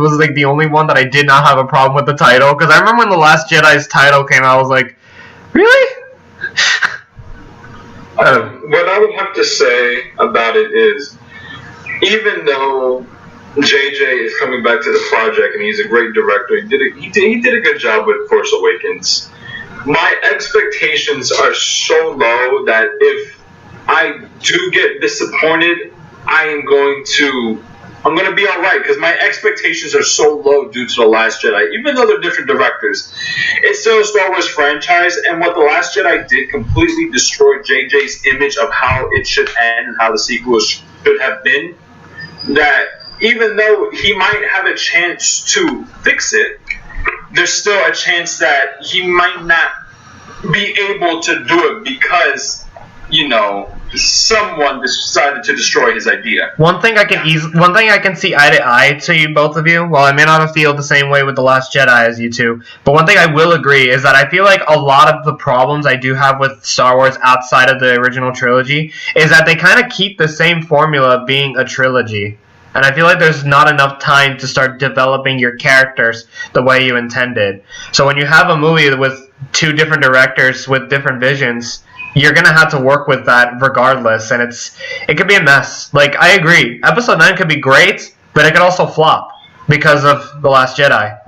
[SPEAKER 1] that I did not have a problem with the title, because I remember when The Last Jedi's title came out, I was like, really?
[SPEAKER 2] What I would have to say about it is, even though JJ is coming back to the project and he's a great director, he did a good job with Force Awakens. my expectations are so low that if I do get disappointed, I'm going to be alright, because my expectations are so low due to The Last Jedi. Even though they're different directors, it's still a Star Wars franchise, and what The Last Jedi did completely destroyed JJ's image of how it should end and how the sequels should have been. That even though he might have a chance to fix it, there's still a chance that he might not be able to do it because, someone decided to destroy his idea.
[SPEAKER 1] One thing I can see eye to eye to you, both of you. Well, I may not feel the same way with The Last Jedi as you two, but one thing I will agree is that I feel like a lot of the problems I do have with Star Wars outside of the original trilogy is that they kind of keep the same formula being a trilogy. And I feel like there's not enough time to start developing your characters the way you intended. So when you have a movie with two different directors with different visions, you're going to have to work with that regardless, and it could be a mess. Like, I agree. Episode 9 could be great, but it could also flop because of The Last Jedi.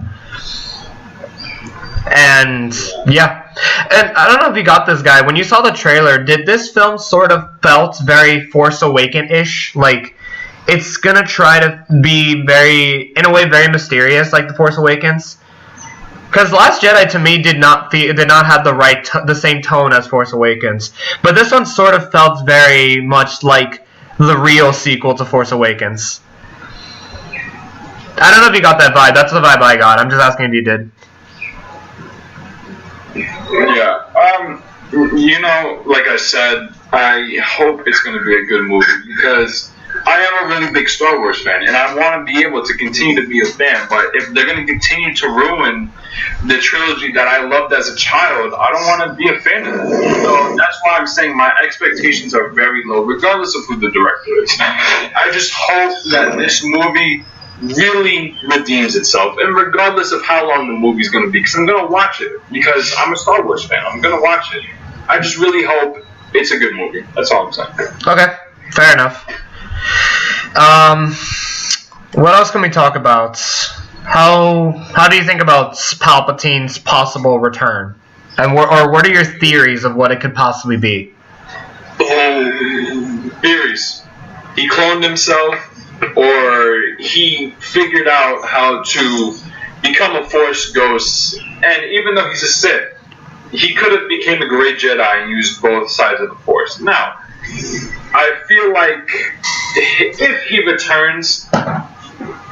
[SPEAKER 1] And, yeah. And I don't know if you got this, guy. When you saw the trailer, did this film sort of felt very Force Awakens-ish? Like, it's going to try to be in a way, very mysterious, like The Force Awakens? Because Last Jedi to me did not have the same tone as Force Awakens, but this one sort of felt very much like the real sequel to Force Awakens. I don't know if you got that vibe. That's the vibe I got. I'm just asking if you did.
[SPEAKER 2] Yeah. Like I said, I hope it's going to be a good movie because I am a really big Star Wars fan, and I want to be able to continue to be a fan, but if they're going to continue to ruin the trilogy that I loved as a child, I don't want to be a fan of it. So that's why I'm saying my expectations are very low, regardless of who the director is. I just hope that this movie really redeems itself, and regardless of how long the movie's going to be, because I'm going to watch it, because I'm a Star Wars fan. I'm going to watch it. I just really hope it's a good movie. That's all I'm saying.
[SPEAKER 1] Okay, fair enough. What else can we talk about? How do you think about Palpatine's possible return? And what are your theories of what it could possibly be?
[SPEAKER 2] Theories. He cloned himself, or he figured out how to become a Force ghost, and even though he's a Sith, he could have became a great Jedi and used both sides of the Force. Now, I feel like if he returns,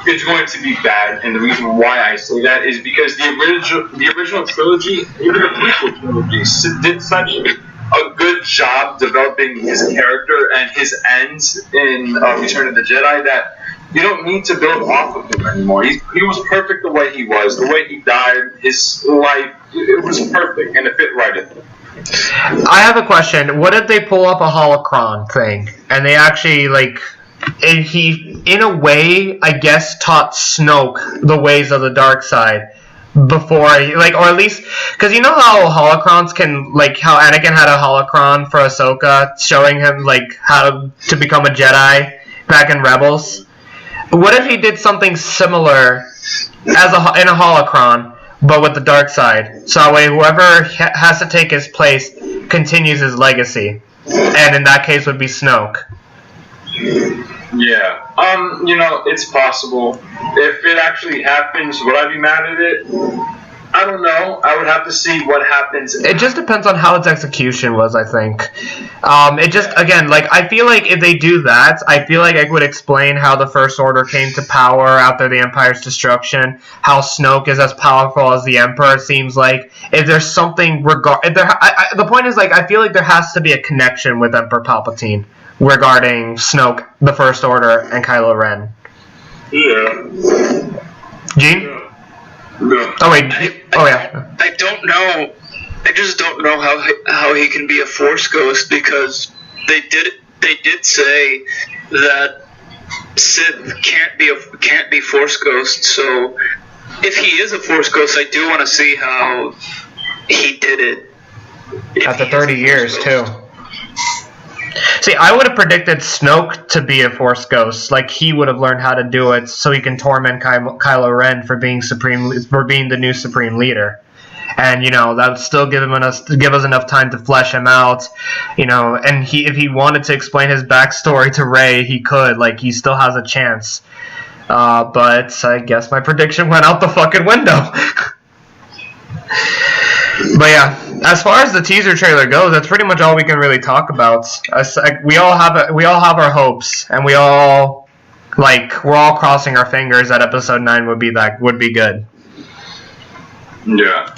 [SPEAKER 2] it's going to be bad, and the reason why I say that is because the original trilogy, even the prequel trilogy, did such a good job developing his character and his ends in Return of the Jedi that you don't need to build off of him anymore. He was perfect the way he was, the way he died, his life, it was perfect, and it fit right in.
[SPEAKER 1] I have a question. What if they pull up a holocron thing, and they actually, and he, in a way, I guess, taught Snoke the ways of the dark side before, or at least, because you know how holocrons can, how Anakin had a holocron for Ahsoka, showing him, how to become a Jedi back in Rebels? What if he did something similar in a holocron, but with the dark side? So that way, whoever has to take his place continues his legacy, and in that case would be Snoke.
[SPEAKER 2] Yeah. It's possible. If it actually happens, would I be mad at it? I don't know. I would have to see what happens.
[SPEAKER 1] It just depends on how its execution was, I think. I feel like if they do that, I feel like it would explain how the First Order came to power after the Empire's destruction, how Snoke is as powerful as the Emperor, it seems like. If there's something the point is, I feel like there has to be a connection with Emperor Palpatine regarding Snoke, the First Order, and Kylo Ren.
[SPEAKER 2] Yeah.
[SPEAKER 1] Gene?
[SPEAKER 2] Yeah.
[SPEAKER 1] Oh wait.
[SPEAKER 3] I don't know. I just don't know how he can be a Force ghost, because they did say that Sith can't be Force ghosts. So if he is a Force ghost, I do want to see how he did it.
[SPEAKER 1] After 30 years too. See, I would have predicted Snoke to be a Force ghost. He would have learned how to do it, so he can torment Kylo Ren for being the new Supreme Leader. and that would still give us enough time to flesh him out, and if he wanted to explain his backstory to Rey, he could. Like, he still has a chance. But I guess my prediction went out the fucking window. But yeah, as far as the teaser trailer goes, that's pretty much all we can really talk about. We all have our hopes, and we're all crossing our fingers that episode 9 would be good.
[SPEAKER 2] Yeah.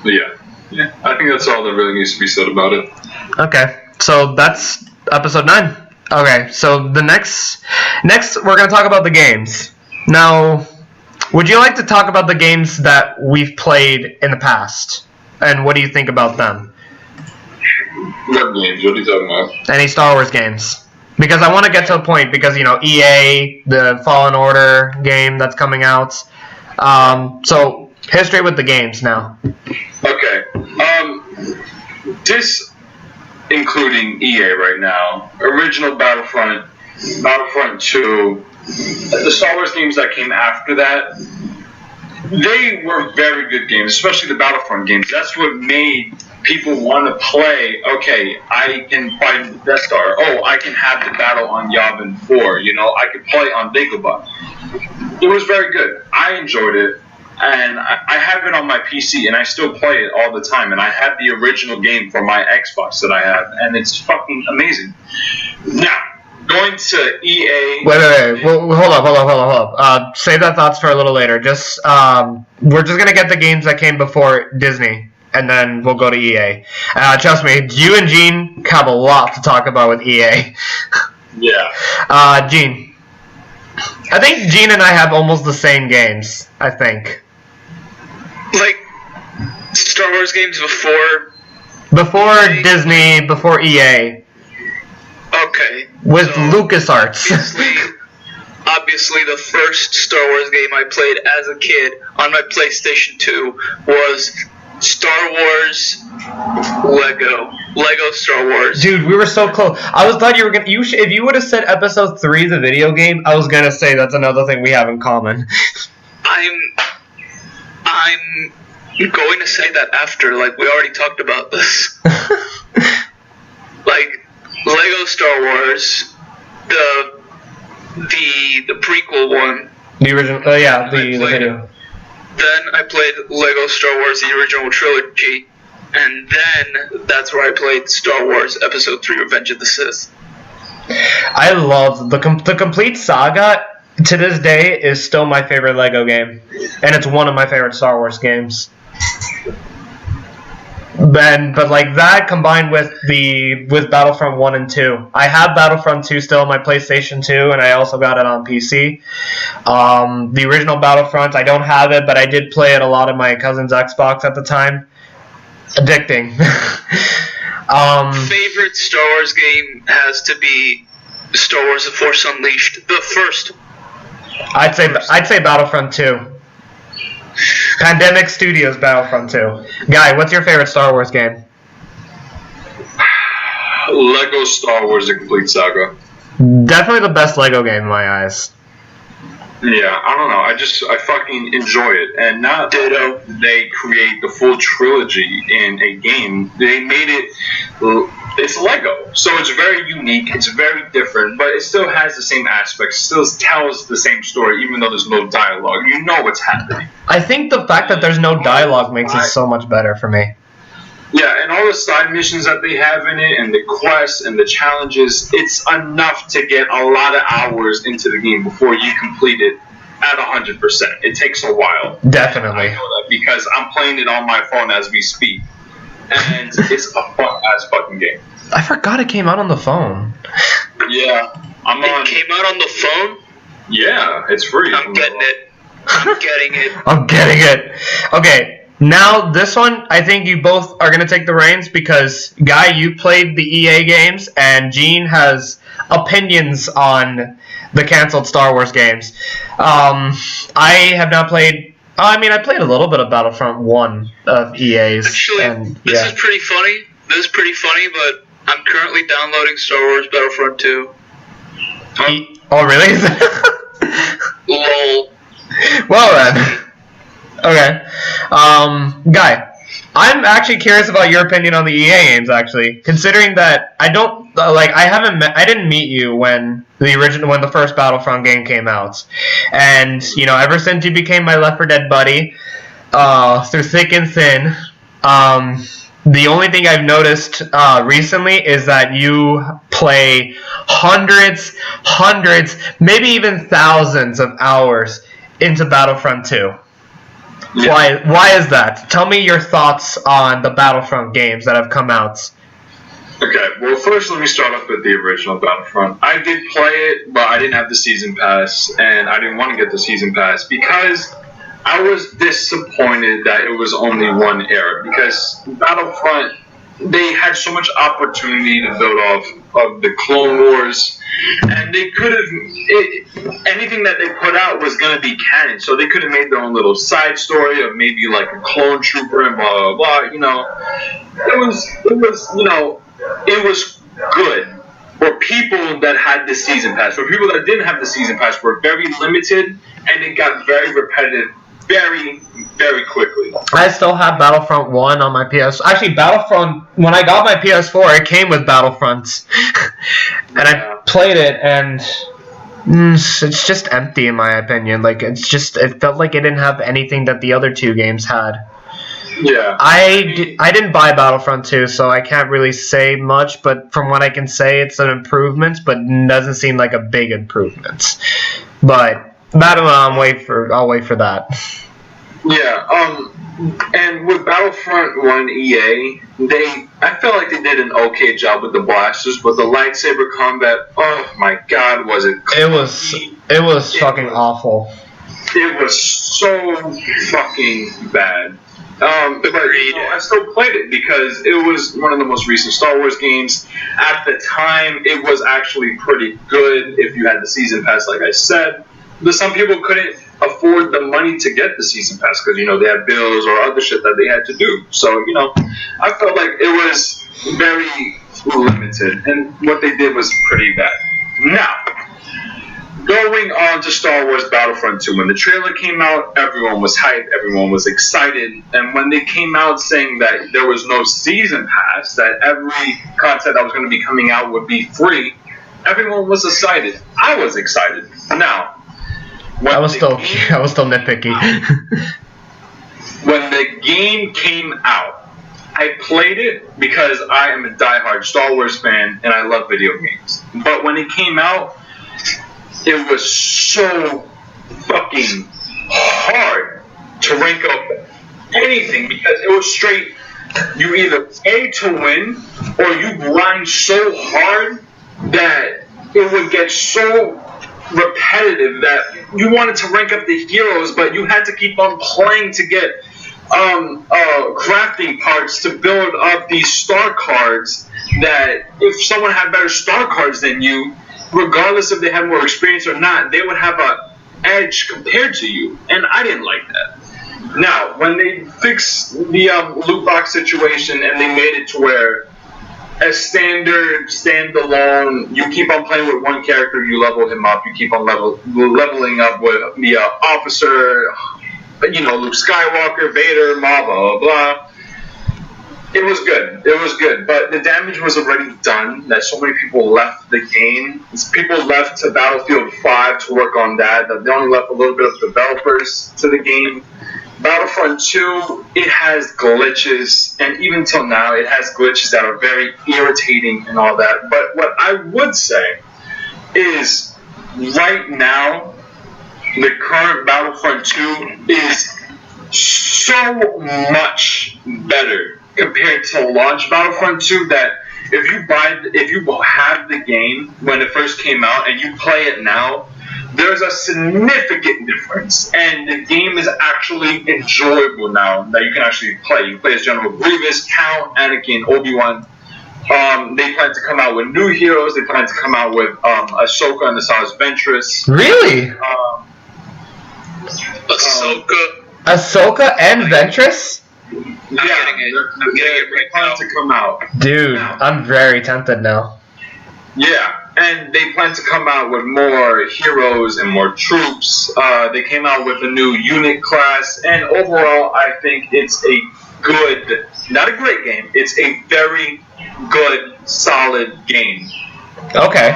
[SPEAKER 2] Yeah. I think that's all that really needs to be said about it.
[SPEAKER 1] Okay, so that's episode 9. Okay, so the next we're gonna talk about the games. Now, would you like to talk about the games that we've played in the past? And what do you think about them?
[SPEAKER 2] What games? What are you talking about?
[SPEAKER 1] Any Star Wars games? Because I want to get to a point, because, EA, the Fallen Order game that's coming out. So, history with the games now.
[SPEAKER 2] Okay. This, including EA right now, original Battlefront 2, the Star Wars games that came after that, they were very good games, especially the Battlefront games. That's what made people want to play. Okay, I can fight the Death Star. Oh, I can have the battle on Yavin 4. I could play on Dagobah. It was very good. I enjoyed it, and I have it on my PC, and I still play it all the time. And I have the original game for my Xbox that I have, and it's fucking amazing. Now, going to EA.
[SPEAKER 1] Wait. Well, hold up. Save that thoughts for a little later. We're just gonna get the games that came before Disney, and then we'll go to EA. Trust me, you and Gene have a lot to talk about with EA.
[SPEAKER 2] Yeah.
[SPEAKER 1] Gene. I think Gene and I have almost the same games. I think.
[SPEAKER 3] Like Star Wars games
[SPEAKER 1] Before Disney, before EA.
[SPEAKER 3] Okay.
[SPEAKER 1] With LucasArts.
[SPEAKER 3] Obviously, the first Star Wars game I played as a kid on my PlayStation 2 was Star Wars Lego Star Wars.
[SPEAKER 1] Dude, we were so close. I thought you were gonna. If you would have said Episode 3 is a video game, I was gonna say that's another thing we have in common.
[SPEAKER 3] I'm going to say that after. Like, we already talked about this. Like, Lego Star Wars, the prequel one.
[SPEAKER 1] The original, the video.
[SPEAKER 3] Then I played Lego Star Wars, the original trilogy, and then that's where I played Star Wars Episode 3: Revenge of the Sith.
[SPEAKER 1] I love the complete saga. To this day, is still my favorite Lego game, and it's one of my favorite Star Wars games. But like that combined with Battlefront 1 and 2. I have Battlefront 2 still on my PlayStation 2, and I also got it on PC. The original Battlefront, I don't have it, but I did play it a lot on my cousin's Xbox at the time. Addicting.
[SPEAKER 3] Favorite Star Wars game has to be Star Wars: The Force Unleashed. The first.
[SPEAKER 1] I'd say Battlefront 2. Pandemic Studios Battlefront 2. Guy, what's your favorite Star Wars game?
[SPEAKER 2] Lego Star Wars: The Complete Saga.
[SPEAKER 1] Definitely the best Lego game in my eyes.
[SPEAKER 2] Yeah, I don't know. I fucking enjoy it. And now that they create the full trilogy in a game, they made it. It's Lego, so it's very unique. It's very different, but it still has the same aspects. It still tells the same story, even though there's no dialogue. You know what's happening.
[SPEAKER 1] I think the fact that there's no dialogue makes it so much better for me.
[SPEAKER 2] Yeah, and all the side missions that they have in it, and the quests and the challenges, it's enough to get a lot of hours into the game before you complete it at 100%. It takes a while.
[SPEAKER 1] Definitely.
[SPEAKER 2] I know that because I'm playing it on my phone as we speak. And it's a fun-ass fucking game.
[SPEAKER 1] I forgot it came out on the phone.
[SPEAKER 2] Yeah.
[SPEAKER 3] It came out on the phone?
[SPEAKER 2] Yeah, it's free.
[SPEAKER 3] I'm getting it. I'm getting it.
[SPEAKER 1] I'm getting it. Okay. Now, this one, I think you both are going to take the reins because, Guy, you played the EA games, and Gene has opinions on the canceled Star Wars games. I have not played... I played a little bit of Battlefront 1 of EA's.
[SPEAKER 3] Actually, this is pretty funny. But I'm currently downloading Star Wars Battlefront 2.
[SPEAKER 1] Oh, really?
[SPEAKER 3] Lol.
[SPEAKER 1] Well, then. Okay. Guy, I'm actually curious about your opinion on the EA games, actually. Considering that I didn't meet you when the first Battlefront game came out. And, ever since you became my Left 4 Dead buddy, through thick and thin, the only thing I've noticed recently is that you play hundreds, maybe even thousands of hours into Battlefront 2. Yeah. Why is that? Tell me your thoughts on the Battlefront games that have come out.
[SPEAKER 2] Okay, well, first let me start off with the original Battlefront. I did play it, but I didn't have the Season Pass, and I didn't want to get the Season Pass because I was disappointed that it was only one era. Because Battlefront, they had so much opportunity to build off of the Clone Wars, and they could have, anything that they put out was going to be canon, so they could have made their own little side story of maybe like a clone trooper and blah, blah, blah, It was good for people that had the Season Pass. For people that didn't have the Season Pass were very limited, and it got very repetitive very, very quickly.
[SPEAKER 1] I still have Battlefront 1 on my PS. Actually, Battlefront, when I got my PS4, it came with Battlefront. And I played it, and it's just empty in my opinion. It felt like it didn't have anything that the other two games had.
[SPEAKER 2] Yeah.
[SPEAKER 1] I didn't buy Battlefront 2, so I can't really say much, but from what I can say, it's an improvement, but doesn't seem like a big improvement. But I'll wait for that.
[SPEAKER 2] Yeah, and with Battlefront 1 EA, I felt like they did an okay job with the blasters, but the lightsaber combat, oh my god, was it crazy.
[SPEAKER 1] It was fucking awful.
[SPEAKER 2] It was so fucking bad. But I still played it because it was one of the most recent Star Wars games. At the time, it was actually pretty good if you had the Season Pass, like I said. But some people couldn't afford the money to get the Season Pass because, they had bills or other shit that they had to do. So, I felt like it was very limited, and what they did was pretty bad. Now, going on to Star Wars Battlefront 2, when the trailer came out, everyone was hyped, everyone was excited, and when they came out saying that there was no Season Pass, that every content that was going to be coming out would be free, everyone was excited. I was excited. Now,
[SPEAKER 1] I was still nitpicky.
[SPEAKER 2] When the game came out, I played it because I am a diehard Star Wars fan and I love video games. But when it came out, it was so fucking hard to rank up anything because it was straight, you either pay to win or you grind so hard that it would get so repetitive that you wanted to rank up the heroes, but you had to keep on playing to get crafting parts to build up these star cards, that if someone had better star cards than you, regardless if they had more experience or not, they would have an edge compared to you, and I didn't like that. Now, when they fixed the loot box situation and they made it to where a standard, standalone, you keep on playing with one character, you level him up, you keep on leveling up with the officer, Luke Skywalker, Vader, blah, blah, blah. It was good, but the damage was already done, that so many people left the game. People left to Battlefield 5 to work on that they only left a little bit of developers to the game. Battlefront 2, it has glitches, and even till now, it has glitches that are very irritating and all that. But what I would say is, right now, the current Battlefront 2 is so much better compared to launch Battlefront 2 that if you have the game when it first came out and you play it now, there's a significant difference, and the game is actually enjoyable now that you can actually play. You play as General Grievous, Count, Anakin, Obi-Wan. They plan to come out with new heroes. They plan to come out with Ahsoka and the Asajj Ventress.
[SPEAKER 1] Really? Ahsoka and Ventress?
[SPEAKER 2] Yeah, they're planning to come out.
[SPEAKER 1] Dude, I'm very tempted now.
[SPEAKER 2] Yeah. And they plan to come out with more heroes and more troops. They came out with a new unit class, and overall, I think it's a good, not a great game. It's a very good, solid game.
[SPEAKER 1] Okay.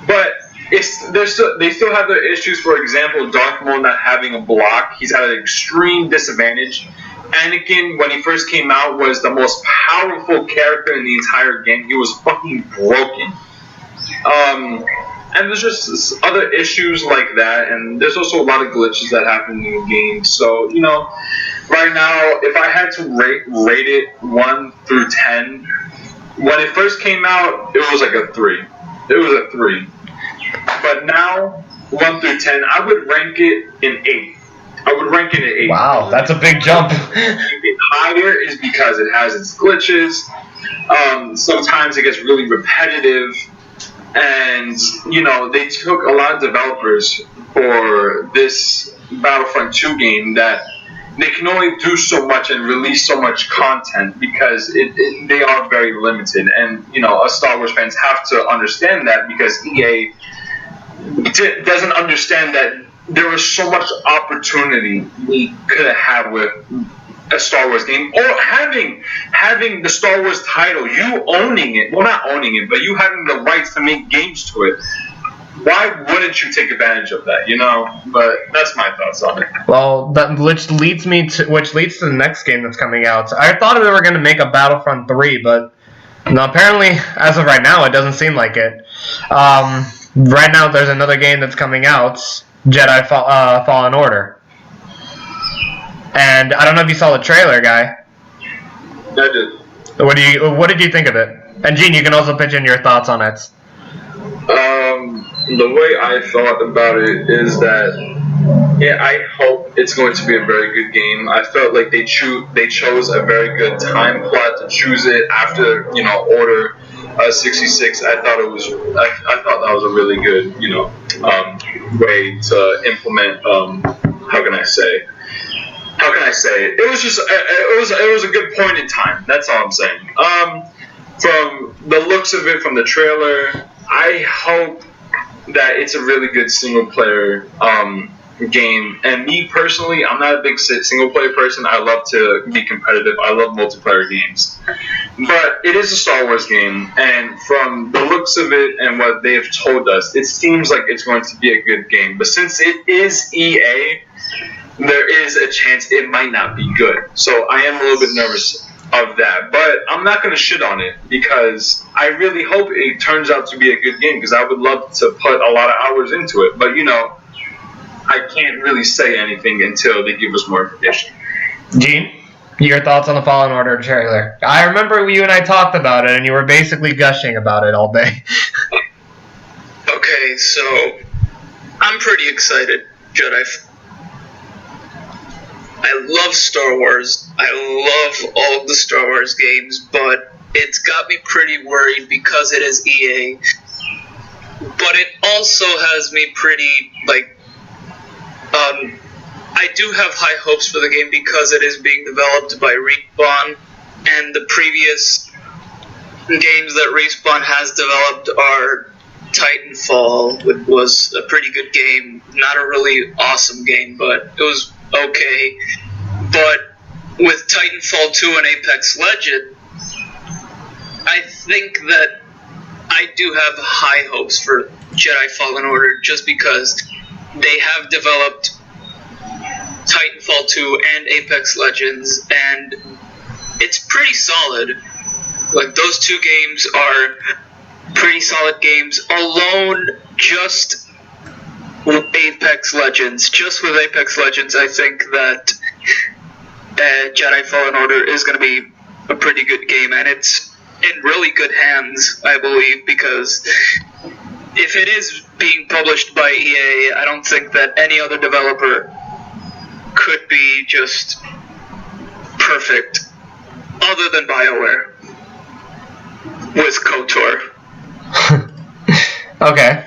[SPEAKER 2] But they still have their issues. For example, Darth Maul not having a block. He's at an extreme disadvantage. Anakin, when he first came out, was the most powerful character in the entire game. He was fucking broken. And there's just other issues like that, and there's also a lot of glitches that happen in the game. So, you know, right now, if I had to rate it 1 through 10, when it first came out, it was like a 3. It was a 3. But now, 1 through 10, I would rank it an 8. I would rank it an 8.
[SPEAKER 1] Wow, that's a big jump.
[SPEAKER 2] Higher is because it has its glitches. Sometimes it gets really repetitive. And, you know, they took a lot of developers for this Battlefront 2 game that they can only do so much and release so much content because they are very limited. And, you know, us Star Wars fans have to understand that because EA doesn't understand that there was so much opportunity we could have with a Star Wars game, or having the Star Wars title, you owning it, well, not owning it, but you having the rights to make games to it. Why wouldn't you take advantage of that, you know? But that's my thoughts on it.
[SPEAKER 1] Well, which leads to the next game that's coming out. I thought they were going to make a Battlefront 3, but no, apparently, as of right now, it doesn't seem like it. Right now, there's another game that's coming out, Jedi Fallen Order. And I don't know if you saw the trailer, Guy.
[SPEAKER 2] I did.
[SPEAKER 1] What did you think of it? And Gene, you can also pitch in your thoughts on it.
[SPEAKER 2] The way I thought about it is that, yeah, I hope it's going to be a very good game. I felt like they chose a very good time plot to choose it after, you know, Order 66. I thought that was a really good, you know, way to implement. How can I say it? It was just it was a good point in time. That's all I'm saying. From the looks of it, from the trailer, I hope that it's a really good single player game. And me personally, I'm not a big single player person. I love to be competitive. I love multiplayer games. But it is a Star Wars game, and from the looks of it and what they have told us, it seems like it's going to be a good game. But since it is EA, there is a chance it might not be good. So I am a little bit nervous of that. But I'm not going to shit on it because I really hope it turns out to be a good game because I would love to put a lot of hours into it. But, you know, I can't really say anything until they give us more information.
[SPEAKER 1] Gene, your thoughts on the Fallen Order trailer? I remember you and I talked about it, and you were basically gushing about it all day.
[SPEAKER 3] Okay, so I'm pretty excited, Jedi. I love Star Wars. I love all of the Star Wars games, but it's got me pretty worried because it is EA. But it also has me pretty, I do have high hopes for the game because it is being developed by Respawn, and the previous games that Respawn has developed are Titanfall, which was a pretty good game. Not a really awesome game, but it was okay. But with Titanfall 2 and Apex Legends, I think that I do have high hopes for Jedi Fallen Order just because they have developed Titanfall 2 and Apex Legends, and it's pretty solid. Like, those two games are pretty solid games alone. Just with Apex Legends, I think that Jedi Fallen Order is going to be a pretty good game, and it's in really good hands, I believe, because if it is being published by EA, I don't think that any other developer could be just perfect other than BioWare with KOTOR.
[SPEAKER 1] Okay.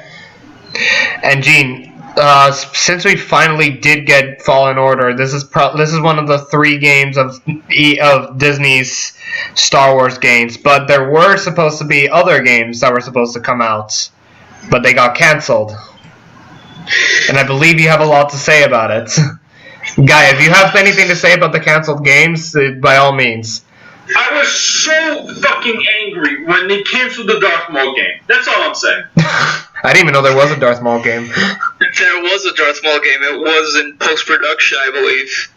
[SPEAKER 1] And Gene, since we finally did get Fallen Order, this is one of the 3 games of Disney's Star Wars games. But there were supposed to be other games that were supposed to come out, but they got canceled. And I believe you have a lot to say about it. Guy, if you have anything to say about the canceled games, by all means.
[SPEAKER 2] I was so fucking angry when they canceled the Darth Maul game. That's all I'm saying.
[SPEAKER 1] I didn't even know there was a Darth Maul game.
[SPEAKER 3] There was a Darth Maul game. It was in post-production, I believe.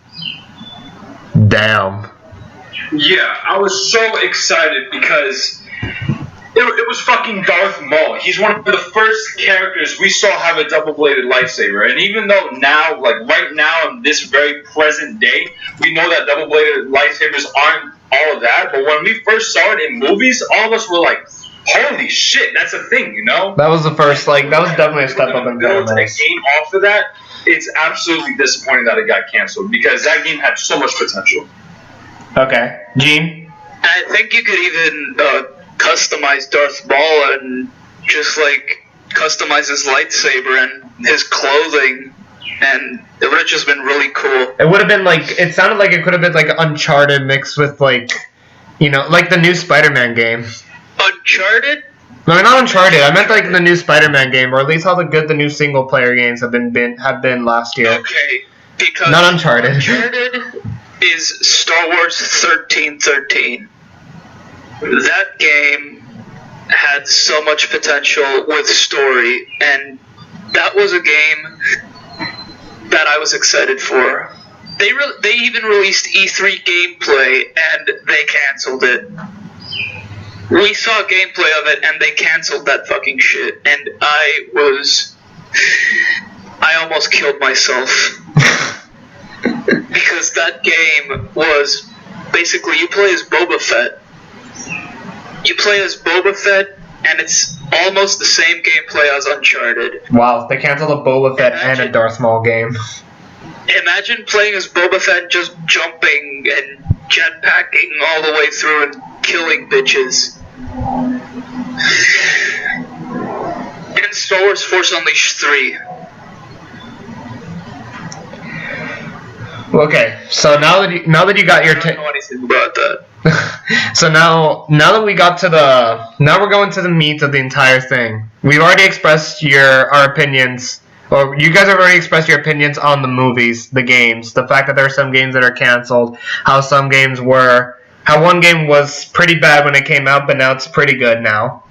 [SPEAKER 1] Damn.
[SPEAKER 2] Yeah, I was so excited because it was fucking Darth Maul. He's one of the first characters we saw have a double-bladed lightsaber. And even though now, like right now in this very present day, we know that double-bladed lightsabers aren't all of that, but when we first saw it in movies, all of us were like, holy shit, that's a thing, you know?
[SPEAKER 1] That was the first, that was definitely a step up in
[SPEAKER 2] build a game off of that. It's absolutely disappointing that it got canceled, because that game had so much potential.
[SPEAKER 1] Okay. Gene?
[SPEAKER 3] I think you could even customize Darth Maul and just, customize his lightsaber and his clothing, and it would have just been really cool.
[SPEAKER 1] It would have been it sounded like it could have been Uncharted mixed with the new Spider-Man game.
[SPEAKER 3] Uncharted?
[SPEAKER 1] No, not Uncharted. I meant the new Spider-Man game, or at least how good the new single-player games have been last year.
[SPEAKER 3] Okay, because
[SPEAKER 1] not Uncharted.
[SPEAKER 3] Uncharted is Star Wars 1313. That game had so much potential with story, and that was a game that I was excited for. They even released E3 gameplay, and they canceled it. We saw gameplay of it, and they canceled that fucking shit, and I almost killed myself. Because that game was basically, you play as Boba Fett. You play as Boba Fett, and it's almost the same gameplay as Uncharted.
[SPEAKER 1] Wow, they canceled a Boba Fett and a Darth Maul game.
[SPEAKER 3] Imagine playing as Boba Fett, just jumping and jetpacking all the way through and killing bitches. And Star Wars Force Unleashed 3.
[SPEAKER 1] Okay, so now that you got your
[SPEAKER 3] I don't know anything about that.
[SPEAKER 1] So now that we got to now we're going to the meat of the entire thing. We've already expressed our opinions, or you guys have already expressed your opinions on the movies, the games, the fact that there are some games that are canceled, how one game was pretty bad when it came out, but now it's pretty good now.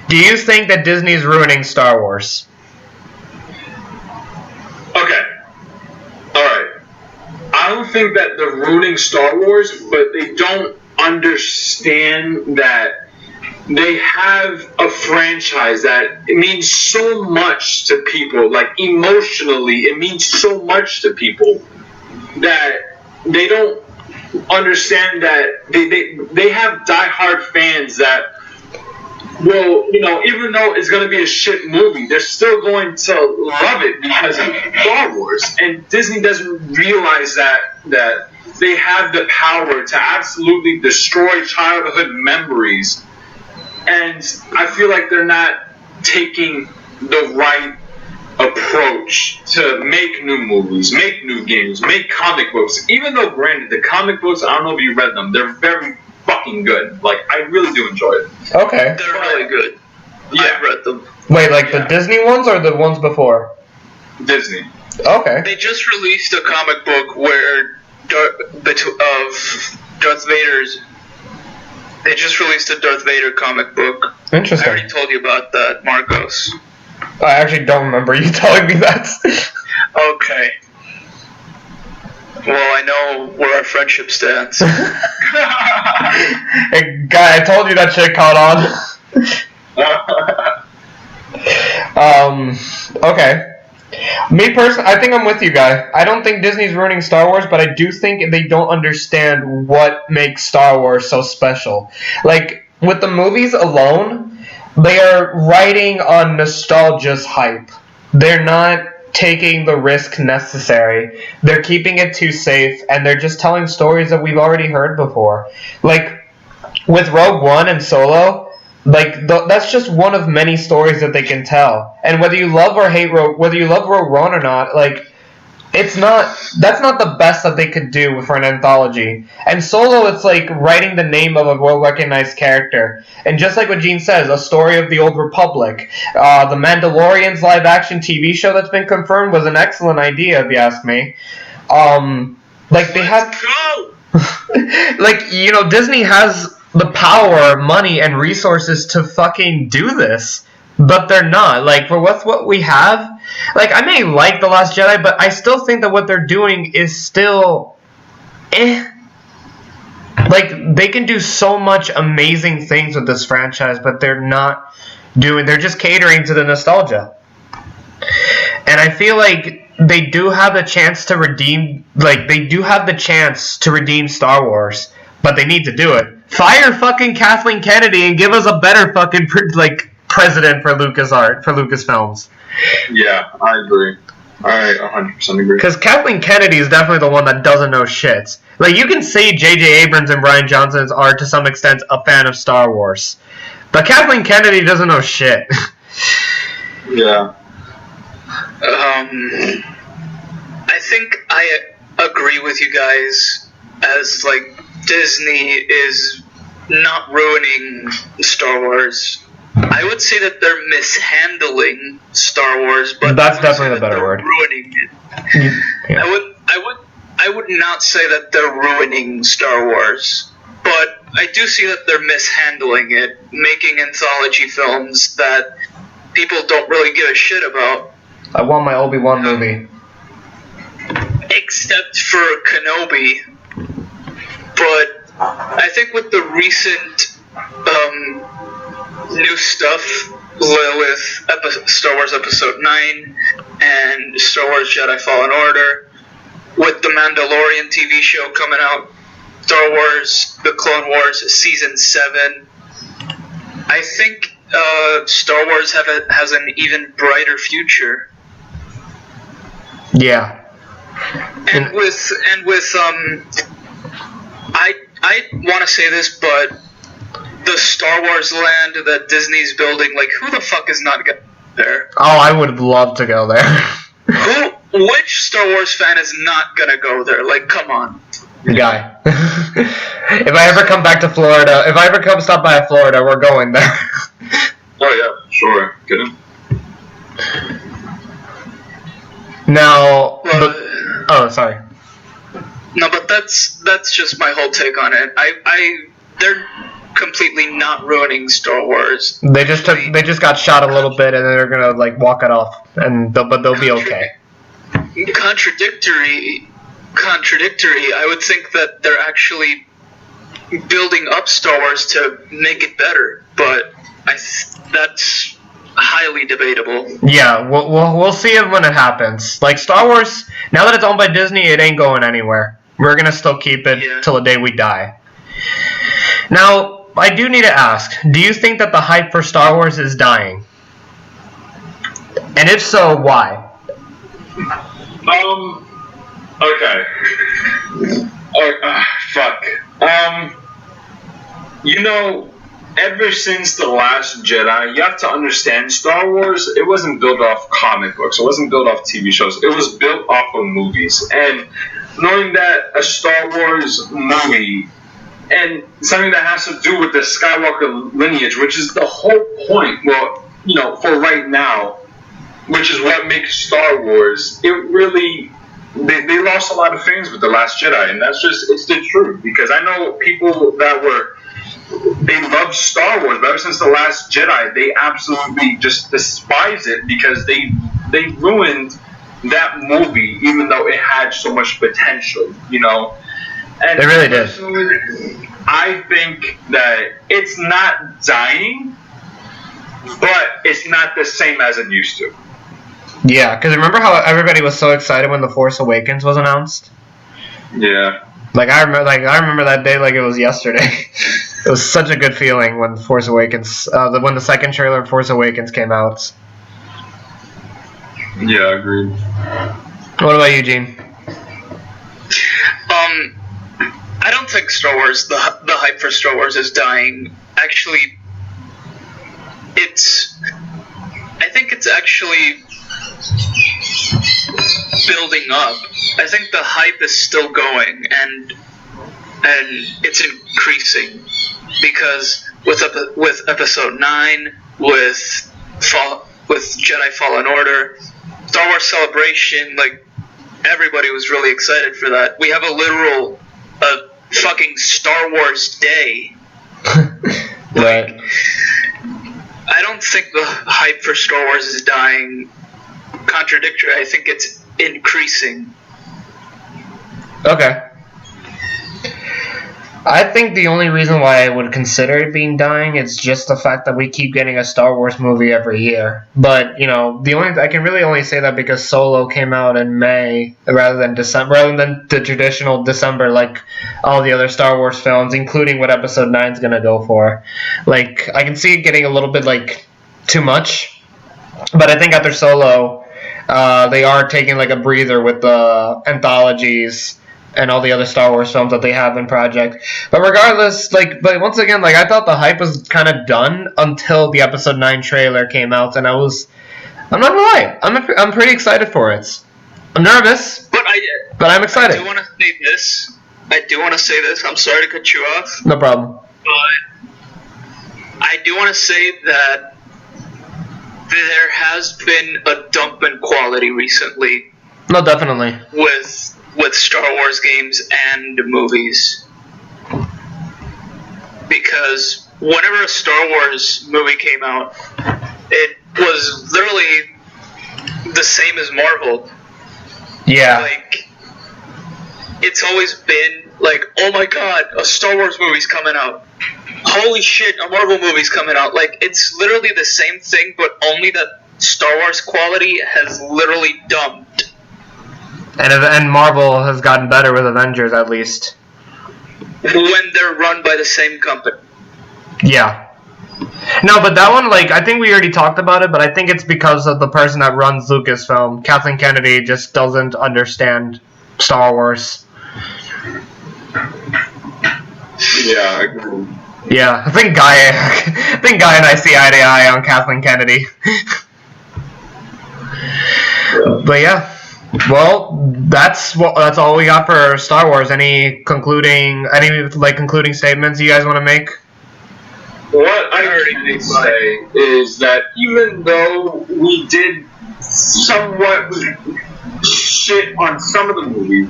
[SPEAKER 1] Do you think that Disney's ruining Star Wars?
[SPEAKER 2] Okay. Alright. I don't think that they're ruining Star Wars, but they don't understand that they have a franchise that it means so much to people, emotionally, it means so much to people that they don't understand that they have diehard fans that even though it's going to be a shit movie, they're still going to love it because of Star Wars. And Disney doesn't realize that they have the power to absolutely destroy childhood memories. And I feel like they're not taking the right approach to make new movies, make new games, make comic books. Even though, granted, the comic books, I don't know if you read them, they're very fucking good. I really do enjoy it.
[SPEAKER 1] Okay.
[SPEAKER 3] They're really good. Yeah. I read them.
[SPEAKER 1] Wait, the Disney ones or the ones before?
[SPEAKER 2] Disney.
[SPEAKER 1] Okay.
[SPEAKER 3] They just released a comic book where Darth Vader's. They just released a Darth Vader comic book.
[SPEAKER 1] Interesting.
[SPEAKER 3] I already told you about that, Marcos.
[SPEAKER 1] I actually don't remember you telling me that.
[SPEAKER 3] Okay. Well, I know where our friendship stands.
[SPEAKER 1] Hey, guy, I told you that shit caught on. Okay. Me personally, I think I'm with you, guy. I don't think Disney's ruining Star Wars, but I do think they don't understand what makes Star Wars so special. With the movies alone, they are riding on nostalgia's hype. They're not taking the risk necessary. They're keeping it too safe, and they're just telling stories that we've already heard before. With Rogue One and Solo, that's just one of many stories that they can tell. And whether you love or hate Rogue One or not, that's not the best that they could do for an anthology. And Solo, it's like writing the name of a well-recognized character. And just like what Gene says, a story of the Old Republic. The Mandalorian's live-action TV show that's been confirmed was an excellent idea, if you ask me. Disney has the power, money, and resources to fucking do this. But they're not. For what we have, I may like The Last Jedi, but I still think that what they're doing is still they can do so much amazing things with this franchise, but they're just catering to the nostalgia. And I feel like they do have the chance to redeem Star Wars, but they need to do it. Fire fucking Kathleen Kennedy and give us a better fucking president for Lucasfilms.
[SPEAKER 2] Yeah, I agree. I 100% agree.
[SPEAKER 1] Because Kathleen Kennedy is definitely the one that doesn't know shit. You can say J.J. Abrams and Rian Johnson are to some extent a fan of Star Wars, but Kathleen Kennedy doesn't know shit.
[SPEAKER 2] Yeah.
[SPEAKER 3] I think I agree with you guys as Disney is not ruining Star Wars. I would say that they're mishandling Star Wars, but
[SPEAKER 1] that's definitely the better word.
[SPEAKER 3] Ruining it.
[SPEAKER 1] Yeah.
[SPEAKER 3] I would not say that they're ruining Star Wars, but I do see that they're mishandling it, making anthology films that people don't really give a shit about.
[SPEAKER 1] I want my Obi-Wan movie.
[SPEAKER 3] Except for Kenobi. But I think with the recent new stuff with Star Wars Episode 9 and Star Wars Jedi Fallen Order, with the Mandalorian TV show coming out, Star Wars The Clone Wars Season 7, I think Star Wars has an even brighter future.
[SPEAKER 1] Yeah.
[SPEAKER 3] And with I want to say this, but the Star Wars land that Disney's building, who the fuck is not going there?
[SPEAKER 1] Oh, I would love to go there.
[SPEAKER 3] Which Star Wars fan is not gonna go there? Come on.
[SPEAKER 1] Guy. If I ever come back to Florida, stop by Florida, we're going there.
[SPEAKER 2] Oh yeah, sure. Get him.
[SPEAKER 1] Now, sorry.
[SPEAKER 3] No, but that's just my whole take on it. They're completely not ruining Star Wars.
[SPEAKER 1] They just got shot a little bit, and they're gonna walk it off, but they'll be okay.
[SPEAKER 3] Contradictory. I would think that they're actually building up Star Wars to make it better, but that's highly debatable.
[SPEAKER 1] Yeah, we'll see it when it happens. Star Wars, now that it's owned by Disney, it ain't going anywhere. We're gonna still keep it till the day we die. Now, I do need to ask, do you think that the hype for Star Wars is dying? And if so, why?
[SPEAKER 2] Okay. Fuck. Ever since The Last Jedi, you have to understand, Star Wars, it wasn't built off comic books, it wasn't built off TV shows, it was built off of movies. And knowing that a Star Wars movie, and something that has to do with the Skywalker lineage, which is the whole point, for right now, which is what makes Star Wars, it really, they lost a lot of fans with The Last Jedi, and it's the truth, because I know people that they love Star Wars, but ever since The Last Jedi, they absolutely just despise it, because they ruined that movie, even though it had so much potential, And
[SPEAKER 1] they really did.
[SPEAKER 2] I think that it's not dying, but it's not the same as it used to.
[SPEAKER 1] Yeah, because remember how everybody was so excited when The Force Awakens was announced?
[SPEAKER 2] Yeah.
[SPEAKER 1] I remember that day like it was yesterday. It was such a good feeling when Force Awakens, when the second trailer of Force Awakens came out.
[SPEAKER 2] Yeah, agreed.
[SPEAKER 1] What about you, Gene?
[SPEAKER 3] I don't think Star Wars, the hype for Star Wars is dying. Actually, I think it's actually building up. I think the hype is still going, and it's increasing because with Episode 9, with Jedi Fallen Order, Star Wars Celebration, like everybody was really excited for that. We have a fucking Star Wars Day.
[SPEAKER 1] Right.
[SPEAKER 3] I don't think the hype for Star Wars is dying. Contradictory. I think it's increasing.
[SPEAKER 1] Okay. I think the only reason why I would consider it being dying is just the fact that we keep getting a Star Wars movie every year. But, you know, I can really only say that because Solo came out in May rather than December, rather than the traditional December like all the other Star Wars films, including what Episode 9 is going to go for. Like, I can see it getting a little bit, like, too much. But I think after Solo, they are taking, like, a breather with the anthologies and all the other Star Wars films that they have in project. But regardless, but once again, I thought the hype was kind of done until the Episode 9 trailer came out, and I'm not gonna lie, I'm pretty excited for it. I'm nervous, but I'm excited.
[SPEAKER 3] I do want to say this. I'm sorry to cut you off.
[SPEAKER 1] No problem.
[SPEAKER 3] But I do want to say that there has been a dump in quality recently.
[SPEAKER 1] No, definitely.
[SPEAKER 3] With Star Wars games and movies. Because whenever a Star Wars movie came out, it was literally the same as Marvel.
[SPEAKER 1] Yeah.
[SPEAKER 3] Like, it's always been like, oh my god, a Star Wars movie's coming out. Holy shit, a Marvel movie's coming out. Like, it's literally the same thing, but only that Star Wars quality has literally dumped.
[SPEAKER 1] And Marvel has gotten better with Avengers, at least.
[SPEAKER 3] When they're run by the same company.
[SPEAKER 1] Yeah. No, but that one, I think we already talked about it, but I think it's because of the person that runs Lucasfilm. Kathleen Kennedy just doesn't understand Star Wars.
[SPEAKER 2] Yeah, I agree.
[SPEAKER 1] Yeah, I think Guy and I see eye to eye on Kathleen Kennedy. But yeah. Well, that's all we got for Star Wars. Any concluding statements you guys want to make?
[SPEAKER 2] What I can say is that even though we did somewhat shit on some of the movies,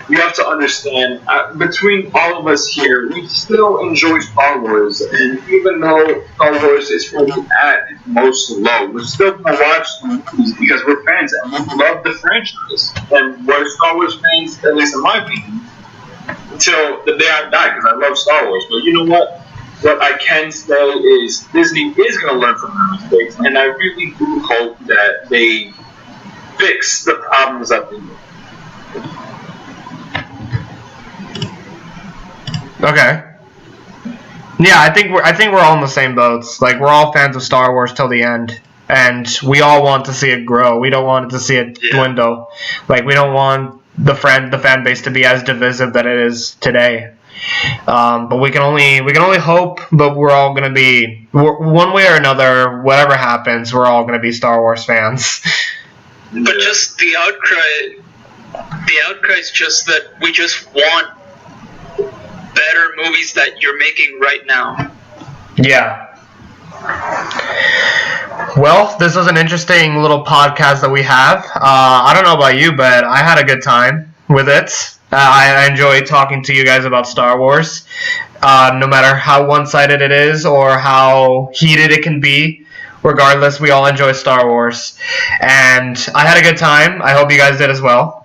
[SPEAKER 2] you have to understand, between all of us here, we still enjoy Star Wars, and even though Star Wars is probably at its most low, we're still going to watch the movies because we're fans, and we love the franchise. And we're Star Wars fans, at least in my opinion, until the day I die, because I love Star Wars. But you know what? What I can say is Disney is going to learn from their mistakes, and I really do hope that they fix the problems that they made.
[SPEAKER 1] Okay. Yeah, I think we're all in the same boats. We're all fans of Star Wars till the end, and we all want to see it grow. We don't want to see it dwindle. We don't want the fan base to be as divisive that it is today. But we can only hope. But we're all gonna be one way or another. Whatever happens, we're all gonna be Star Wars fans.
[SPEAKER 3] But just the outcry is just that we just want better movies that you're making right now.
[SPEAKER 1] Yeah. Well, this was an interesting little podcast that we have. I don't know about you, but I had a good time with it. I enjoyed talking to you guys about Star Wars. No matter how one-sided it is or how heated it can be, regardless, we all enjoy Star Wars. And I had a good time. I hope you guys did as well.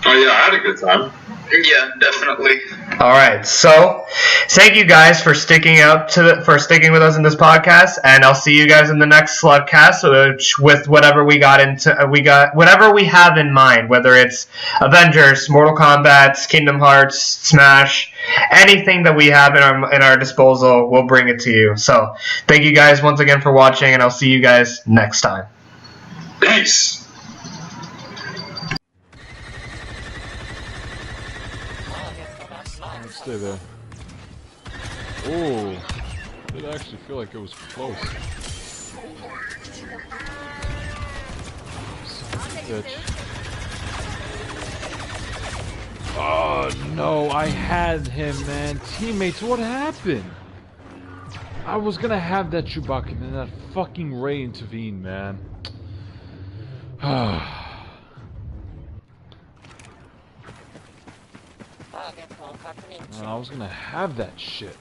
[SPEAKER 2] Oh yeah, I had a good time.
[SPEAKER 3] Yeah, definitely.
[SPEAKER 1] All right, so thank you guys for sticking with us in this podcast, and I'll see you guys in the next SlutCast, with whatever whatever we have in mind, whether it's Avengers, Mortal Kombat, Kingdom Hearts, Smash, anything that we have in our disposal, we'll bring it to you. So thank you guys once again for watching, and I'll see you guys next time.
[SPEAKER 2] Peace.
[SPEAKER 4] Stay there. Oh,
[SPEAKER 5] did actually feel like it was close. Bitch. Oh no, I had him, man. Teammates, what happened? I was gonna have that Chewbacca and then that fucking Ray intervened, man. I was gonna have that shit.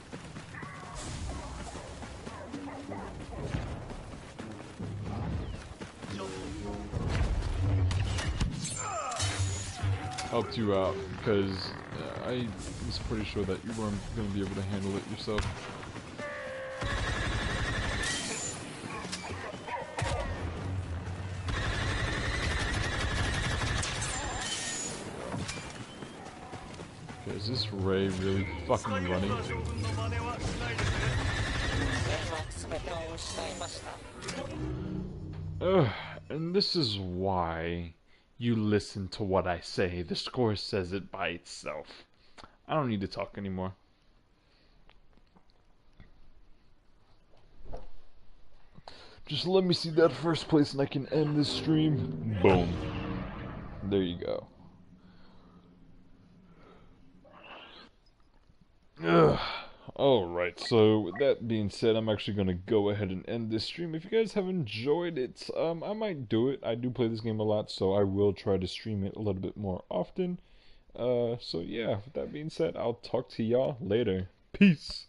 [SPEAKER 5] Helped you out because I was pretty sure that you weren't gonna be able to handle it yourself. Okay, is this Ray really fucking running? Ugh, and this is why you listen to what I say. The score says it by itself. I don't need to talk anymore. Just let me see that first place and I can end this stream. Boom. There you go. Ugh. Alright, so with that being said, I'm actually going to go ahead and end this stream. If you guys have enjoyed it, I might do it. I do play this game a lot, so I will try to stream it a little bit more often. So yeah, with that being said, I'll talk to y'all later. Peace!